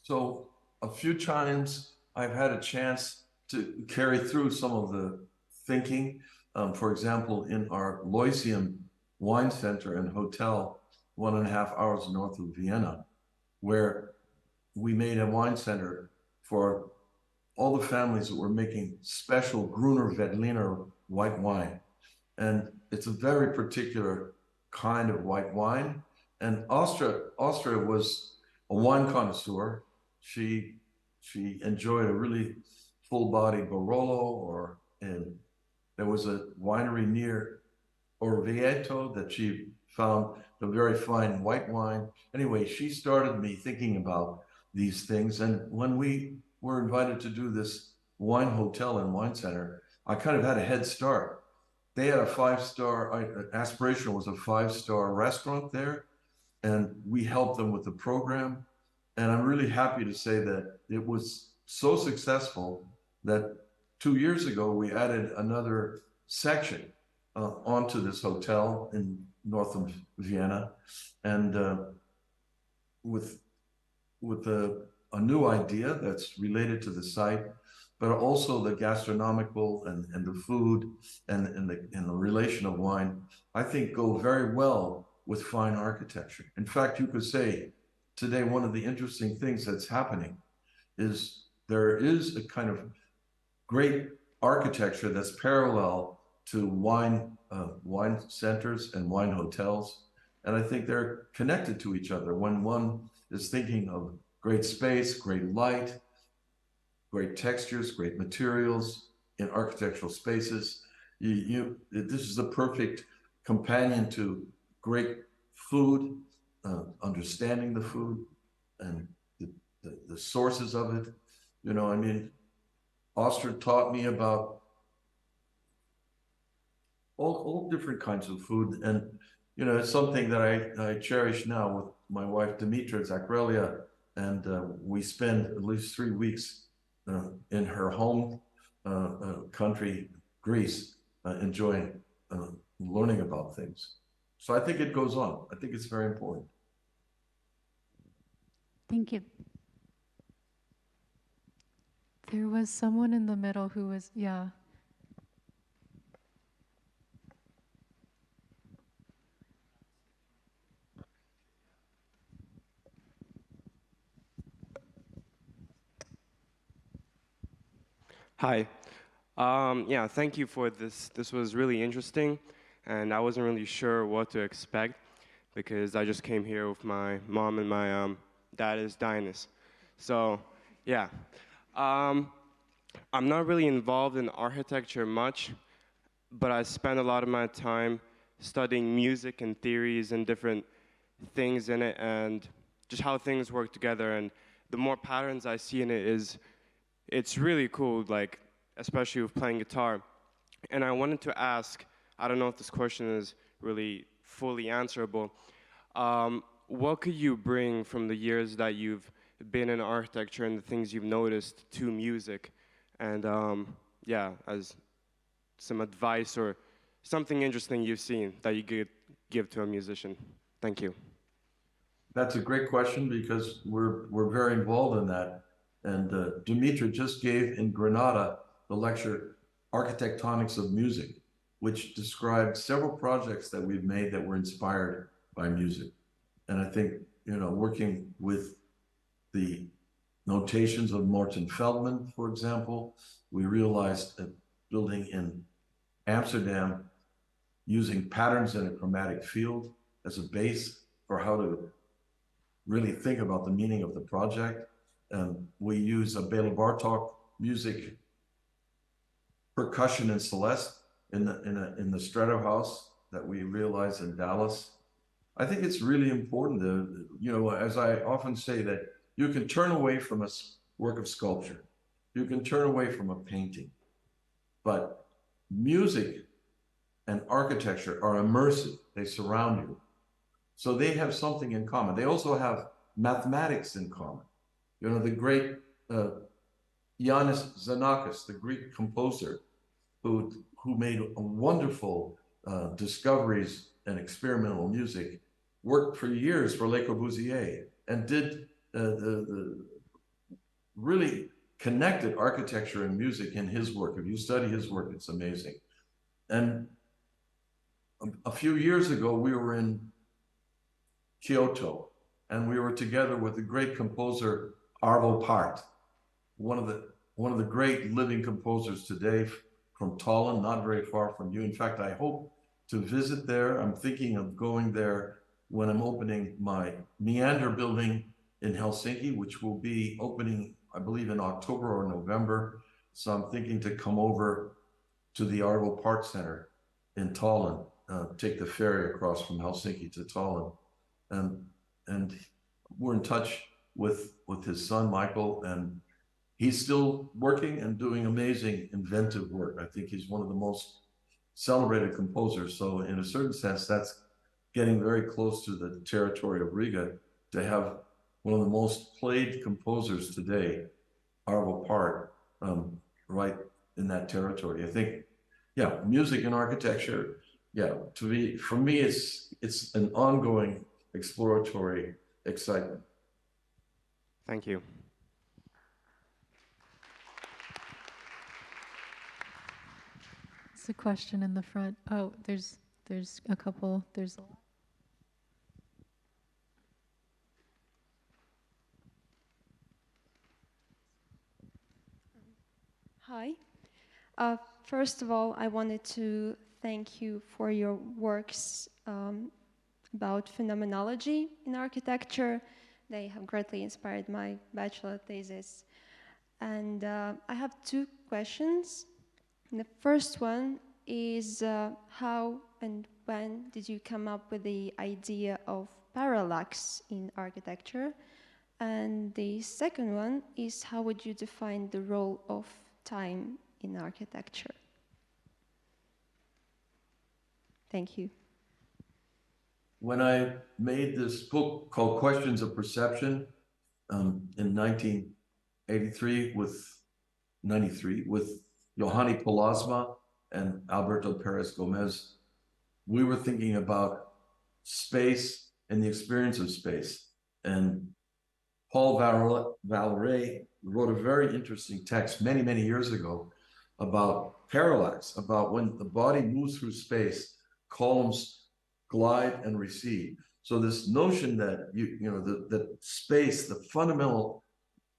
So a few times I've had a chance to carry through some of the thinking. For example, in our Lyceum Wine Center and Hotel, 1.5 hours north of Vienna, where we made a wine center for all the families that were making special Gruner Veltliner white wine. And it's a very particular kind of white wine. And Astra was a wine connoisseur. She enjoyed a really full-bodied Barolo, and there was a winery near Orvieto that she found a very fine white wine. Anyway, she started me thinking about these things. And when we were invited to do this wine hotel and wine center, I kind of had a head start. They had a 5-star, Aspiration was a 5-star restaurant there, and we helped them with the program. And I'm really happy to say that it was so successful that 2 years ago, we added another section onto this hotel in north of Vienna, and with a new idea that's related to the site, but also the gastronomical and the food and the relation of wine, I think go very well with fine architecture. In fact, you could say today, one of the interesting things that's happening is there is a kind of great architecture that's parallel to wine centers and wine hotels. And I think they're connected to each other. When one is thinking of great space, great light, great textures, great materials in architectural spaces, this is the perfect companion to great food, understanding the food and the sources of it. You know, I mean, Astra taught me about all different kinds of food. And, you know, it's something that I cherish now with my wife, Dimitra Zakrelia. And we spend at least 3 weeks in her home country, Greece, enjoying learning about things. So I think it goes on. I think it's very important. Thank you. There was someone in the middle who was, yeah. Hi. Yeah, thank you for this. This was really interesting, and I wasn't really sure what to expect because I just came here with my mom and my dad is Dinas. So, yeah. I'm not really involved in architecture much, but I spend a lot of my time studying music and theories and different things in it and just how things work together. And the more patterns I see in it it's really cool, like, especially with playing guitar. And I wanted to ask, I don't know if this question is really fully answerable, what could you bring from the years that you've been in architecture and the things you've noticed to music? And yeah, as some advice or something interesting you've seen that you could give to a musician. Thank you. That's a great question because we're very involved in that. And Dimitra just gave in Granada the lecture, Architectonics of Music, which described several projects that we've made that were inspired by music. And I think, you know, working with the notations of Morton Feldman, for example, we realized a building in Amsterdam using patterns in a chromatic field as a base for how to really think about the meaning of the project. We use a Bela Bartok music, percussion and celeste in the Strato House that we realized in Dallas. I think it's really important to, you know, as I often say, that you can turn away from a work of sculpture, you can turn away from a painting, but music and architecture are immersive. They surround you. So they have something in common. They also have mathematics in common. You know, the great Yannis Xenakis, the Greek composer, who made wonderful discoveries in experimental music, worked for years for Le Corbusier and did really connected architecture and music in his work. If you study his work, it's amazing. And a few years ago, we were in Kyoto, and we were together with the great composer Arvo Pärt, one of the great living composers today from Tallinn, not very far from you. In fact, I hope to visit there. I'm thinking of going there when I'm opening my Meander building in Helsinki, which will be opening, I believe, in October or November. So I'm thinking to come over to the Arvo Pärt Center in Tallinn, take the ferry across from Helsinki to Tallinn. And we're in touch with his son, Michael, and he's still working and doing amazing inventive work. I think he's one of the most celebrated composers. So in a certain sense, that's getting very close to the territory of Riga to have one of the most played composers today, Arvo Pärt, right in that territory. I think, yeah, music and architecture, yeah, for me, it's an ongoing exploratory excitement. Thank you. It's a question in the front. Oh, there's a couple. There's a lot. Hi. First of all, I wanted to thank you for your works about phenomenology in architecture. They have greatly inspired my bachelor thesis. And I have two questions. The first one is how and when did you come up with the idea of parallax in architecture? And the second one is how would you define the role of time in architecture? Thank you. When I made this book called Questions of Perception in 1993 with Yohani Polasma and Alberto Perez Gomez, we were thinking about space and the experience of space. And Paul Valery wrote a very interesting text many, many years ago about parallax, about when the body moves through space, columns glide and recede. So this notion that that space, the fundamental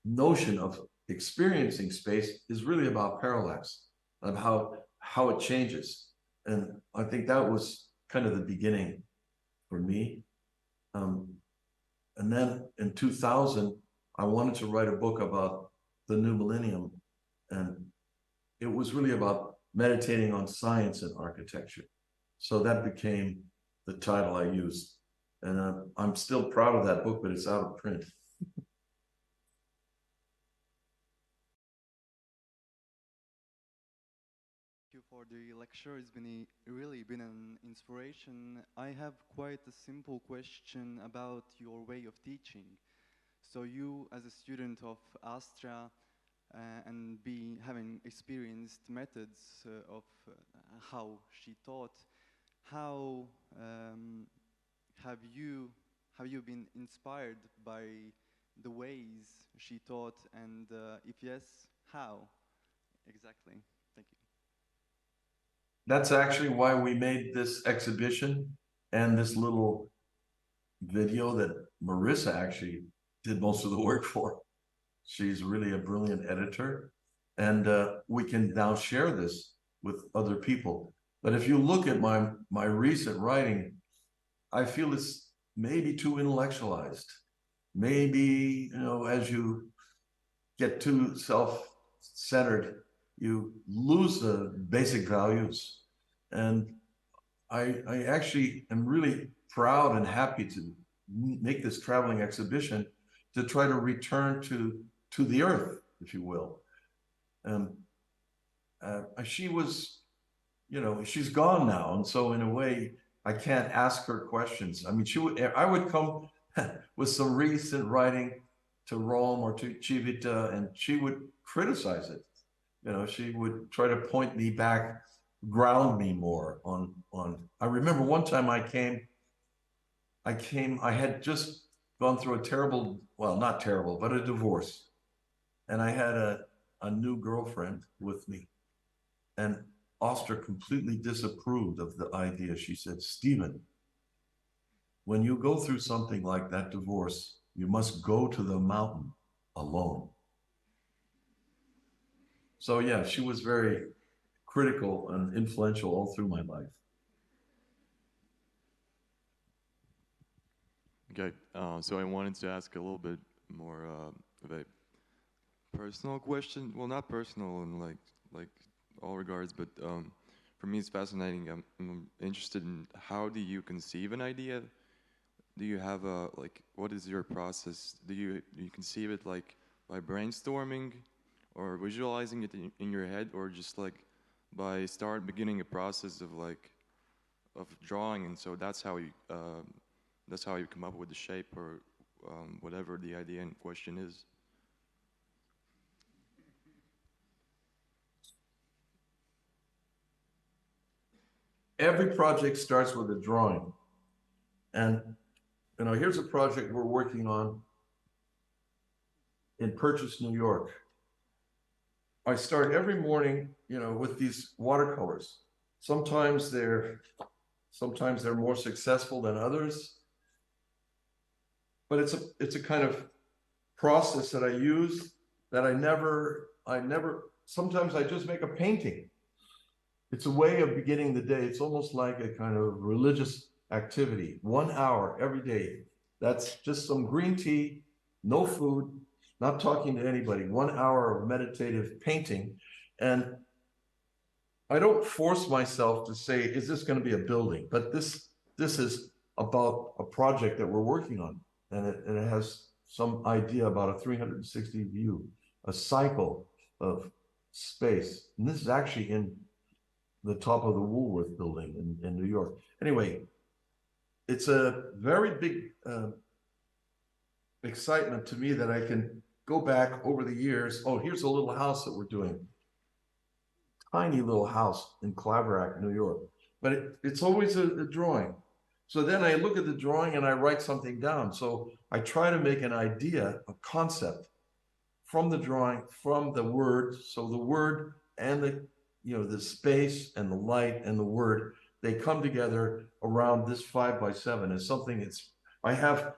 notion of experiencing space is really about parallax, of how it changes. And I think that was kind of the beginning for me. And then in 2000, I wanted to write a book about the new millennium. And it was really about meditating on science and architecture. So that became the title I used. And I'm still proud of that book, but it's out of print. Thank you for the lecture. It's really been an inspiration. I have quite a simple question about your way of teaching. So you, as a student of Astra, and having experienced methods of how she taught, how have you been inspired by the ways she taught, and if yes, how exactly? Thank you. That's actually why we made this exhibition and this little video that Marissa actually did most of the work for. She's really a brilliant editor, and we can now share this with other people. But if you look at my recent writing, I feel it's maybe too intellectualized. Maybe, as you get too self-centered, you lose the basic values. And I actually am really proud and happy to make this traveling exhibition to try to return to the earth, if you will. She was, she's gone now. And so in a way, I can't ask her questions. I mean, I would come with some recent writing to Rome or to Civita, and she would criticize it. She would try to point me back, ground me more on. I remember one time I had just gone through a terrible, well, not terrible, but a divorce. And I had a new girlfriend with me. And Astra completely disapproved of the idea. She said, Stephen, when you go through something like that divorce, you must go to the mountain alone. So yeah, she was very critical and influential all through my life. Okay, so I wanted to ask a little bit more of a personal question. Well, not personal in like all regards, but for me it's fascinating. I'm interested in how do you conceive an idea? Do you have what is your process? Do you conceive it like by brainstorming or visualizing it in your head, or just like by beginning a process of drawing, and so that's how you come up with the shape or whatever the idea in question is? Every project starts with a drawing. And here's a project we're working on in Purchase, New York. I start every morning, with these watercolors. Sometimes they're more successful than others. But it's a kind of process that I use that I never, sometimes I just make a painting. it's a way of beginning the day. It's almost like a kind of religious activity. 1 hour every day. That's just some green tea, no food, not talking to anybody. 1 hour of meditative painting. And I don't force myself to say, is this going to be a building? But this is about a project that we're working on. And it has some idea about a 360 view, a cycle of space. And this is actually in the top of the Woolworth building in New York. Anyway, it's a very big excitement to me that I can go back over the years. Oh, here's a little house that we're doing. Tiny little house in Claverack, New York. But it's always a drawing. So then I look at the drawing and I write something down. So I try to make an idea, a concept from the drawing, from the word. So the word and the space and the light and the word, they come together around this 5x7 as something. I have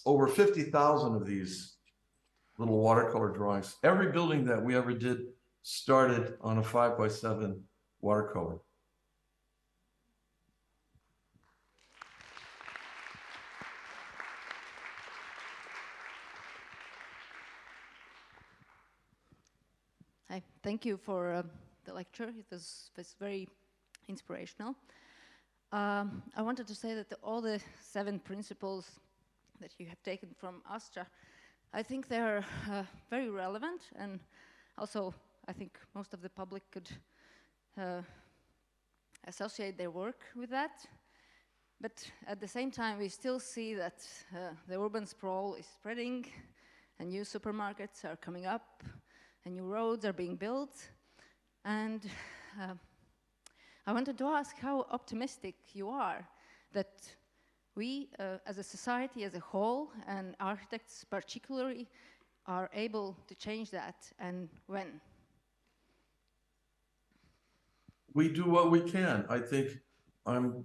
over 50,000 of these little watercolor drawings. Every building that we ever did started on a 5x7 watercolor. Hi, thank you for the lecture. It was very inspirational. I wanted to say that all the 7 principles that you have taken from Astra, I think they are very relevant, and also I think most of the public could associate their work with that. But at the same time, we still see that the urban sprawl is spreading, and new supermarkets are coming up, and new roads are being built. And I wanted to ask how optimistic you are that we, as a society as a whole, and architects particularly, are able to change that, and when? We do what we can. I think I'm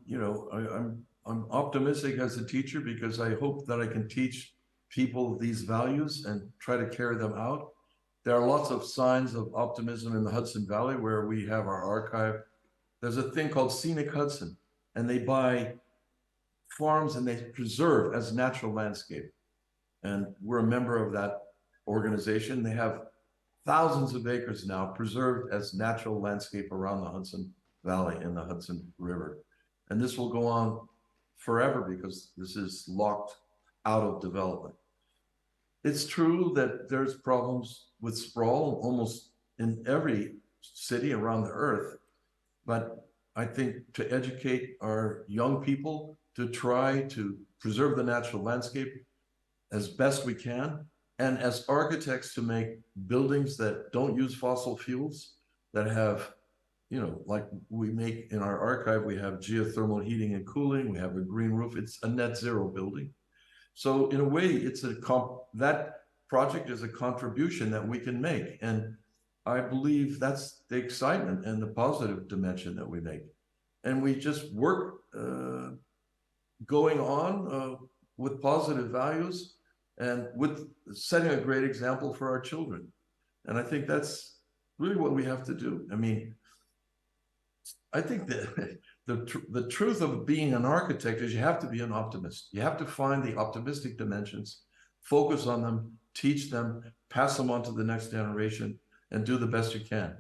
optimistic as a teacher because I hope that I can teach people these values and try to carry them out. There are lots of signs of optimism in the Hudson Valley where we have our archive. There's a thing called Scenic Hudson, and they buy farms and they preserve as natural landscape. And we're a member of that organization. They have thousands of acres now preserved as natural landscape around the Hudson Valley and the Hudson River. And this will go on forever because this is locked out of development. It's true that there's problems with sprawl almost in every city around the earth, but I think to educate our young people to try to preserve the natural landscape as best we can, and as architects to make buildings that don't use fossil fuels, that have, like we make in our archive, we have geothermal heating and cooling, we have a green roof, it's a net zero building. So in a way, it's that project is a contribution that we can make. And I believe that's the excitement and the positive dimension that we make. And we just work going on with positive values and with setting a great example for our children. And I think that's really what we have to do. I mean, I think that the truth of being an architect is you have to be an optimist. You have to find the optimistic dimensions, focus on them, teach them, pass them on to the next generation, and do the best you can.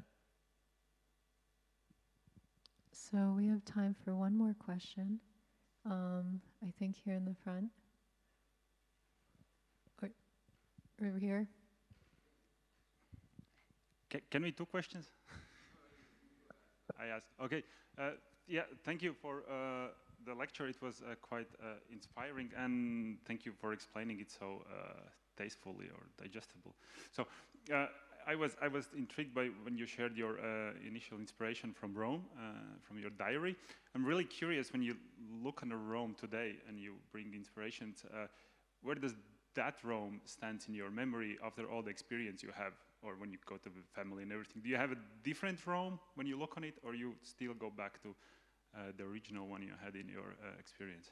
So we have time for one more question. I think here in the front. Over here. Can we 2 questions? I asked. Okay. Yeah, thank you for the lecture. It was quite inspiring, and thank you for explaining it so tastefully or digestible. So I was intrigued by when you shared your initial inspiration from Rome, from your diary. I'm really curious when you look on Rome today and you bring inspirations, where does that Rome stand in your memory after all the experience you have, or when you go to the family and everything? Do you have a different Rome when you look on it, or you still go back to the original one you had in your experience?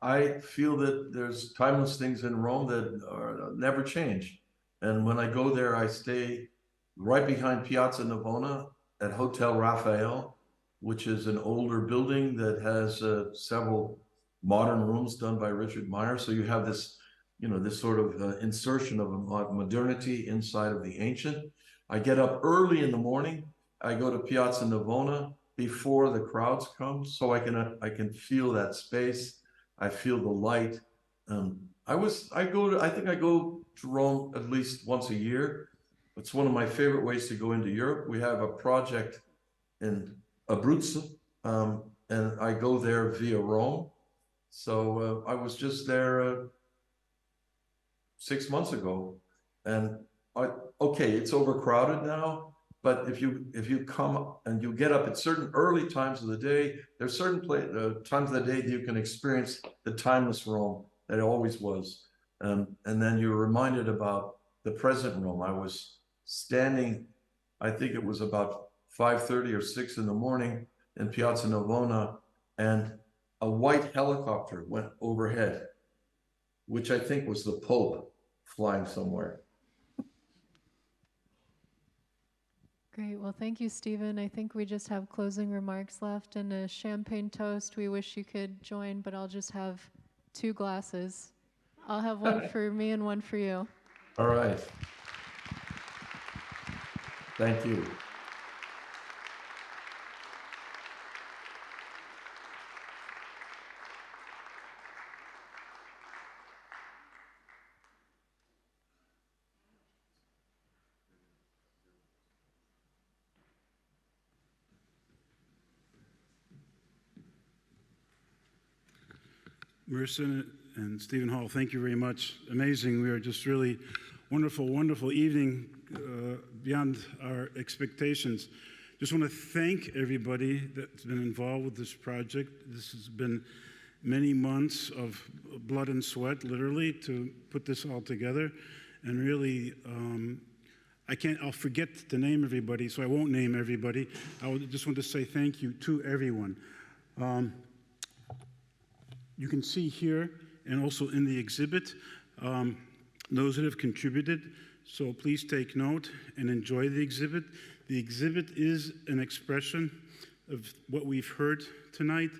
I feel that there's timeless things in Rome that never change. And when I go there, I stay right behind Piazza Navona at Hotel Raphael, which is an older building that has several modern rooms done by Richard Meyer. So you have this, this sort of insertion of modernity inside of the ancient. I get up early in the morning. I go to Piazza Navona before the crowds come, so I can feel that space. I feel the light. I think I go to Rome at least once a year. It's one of my favorite ways to go into Europe. We have a project in Abruzzo, and I go there via Rome. So I was just there 6 months ago, and okay, it's overcrowded now. But if you come and you get up at certain early times of the day, there's certain times of the day that you can experience the timeless Rome that it always was. And then you're reminded about the present Rome. I was standing, I think it was about 5:30 or 6 in the morning in Piazza Navona, and a white helicopter went overhead, which I think was the Pope flying somewhere. Great. Well, thank you, Stephen. I think we just have closing remarks left and a champagne toast. We wish you could join, but I'll just have 2 glasses. I'll have one for me and one for you. All right. Thank you. Marissa and Stephen Hall, thank you very much. Amazing. We are just really wonderful, wonderful evening beyond our expectations. Just want to thank everybody that's been involved with this project. This has been many months of blood and sweat, literally, to put this all together. And really, I'll forget to name everybody, so I won't name everybody. I just want to say thank you to everyone. You can see here, and also in the exhibit, those that have contributed. So please take note and enjoy the exhibit. The exhibit is an expression of what we've heard tonight.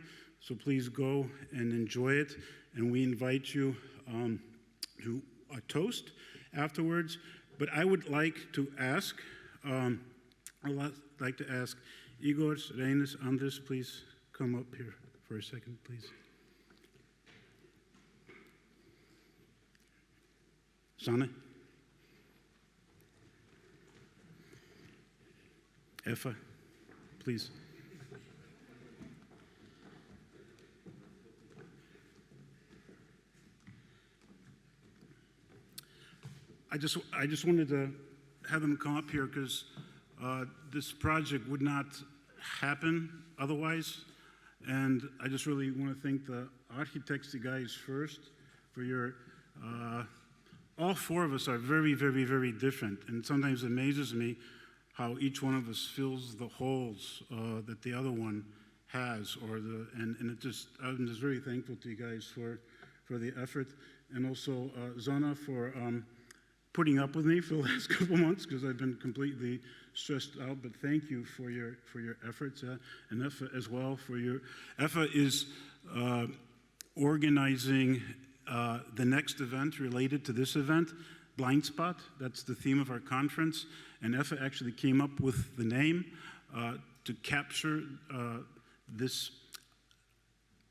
So please go and enjoy it. And we invite you to a toast afterwards. But I would like to ask, Igor, Reines, Andres, please come up here for a second, please. Sanne? Effa, please. I just wanted to have them come up here because this project would not happen otherwise. And I just really want to thank the architects, the guys first, for your all 4 of us are very, very, very different, and sometimes it amazes me how each one of us fills the holes that the other one has, and I'm just very thankful to you guys for the effort, and also Zona for putting up with me for the last couple months because I've been completely stressed out. But thank you for your efforts, and Effa as well for your. Effa is organizing the next event related to this event, Blind Spot. That's the theme of our conference. And Effa actually came up with the name to capture this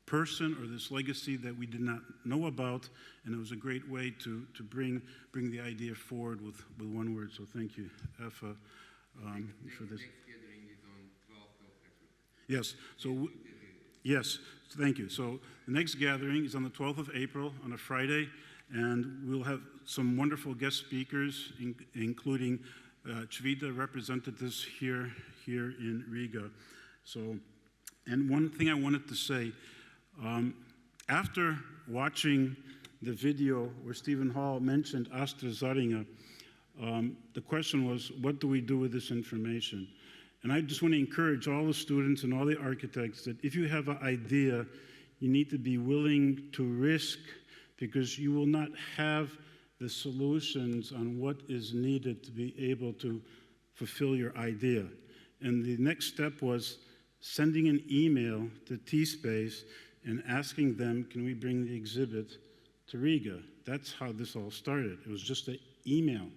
person or this legacy that we did not know about. And it was a great way to bring the idea forward with one word. So thank you, Effa, for this. Next gathering is on 12th of April. Yes. So yes. Thank you. So the next gathering is on the 12th of April on a Friday, and we'll have some wonderful guest speakers, including Cvita representatives here in Riga. So, and one thing I wanted to say, after watching the video where Stephen Hall mentioned Astra Zariņa, the question was, what do we do with this information? And I just want to encourage all the students and all the architects that if you have an idea, you need to be willing to risk, because you will not have the solutions on what is needed to be able to fulfill your idea. And the next step was sending an email to T-Space and asking them, can we bring the exhibit to Riga? That's how this all started. It was just an email.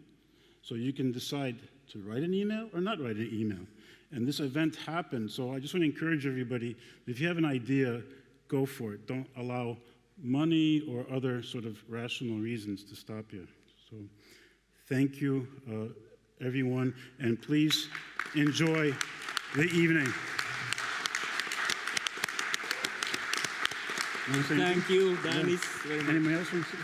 So you can decide to write an email or not write an email. And this event happened, so I just want to encourage everybody, if you have an idea, go for it. Don't allow money or other sort of rational reasons to stop you. So thank you, everyone, and please enjoy the evening. Thank you, Danis. Yeah. Anyone else want to say?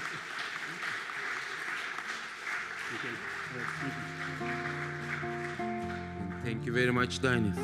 Okay. All right. Thank you. Thank you very much, Danis.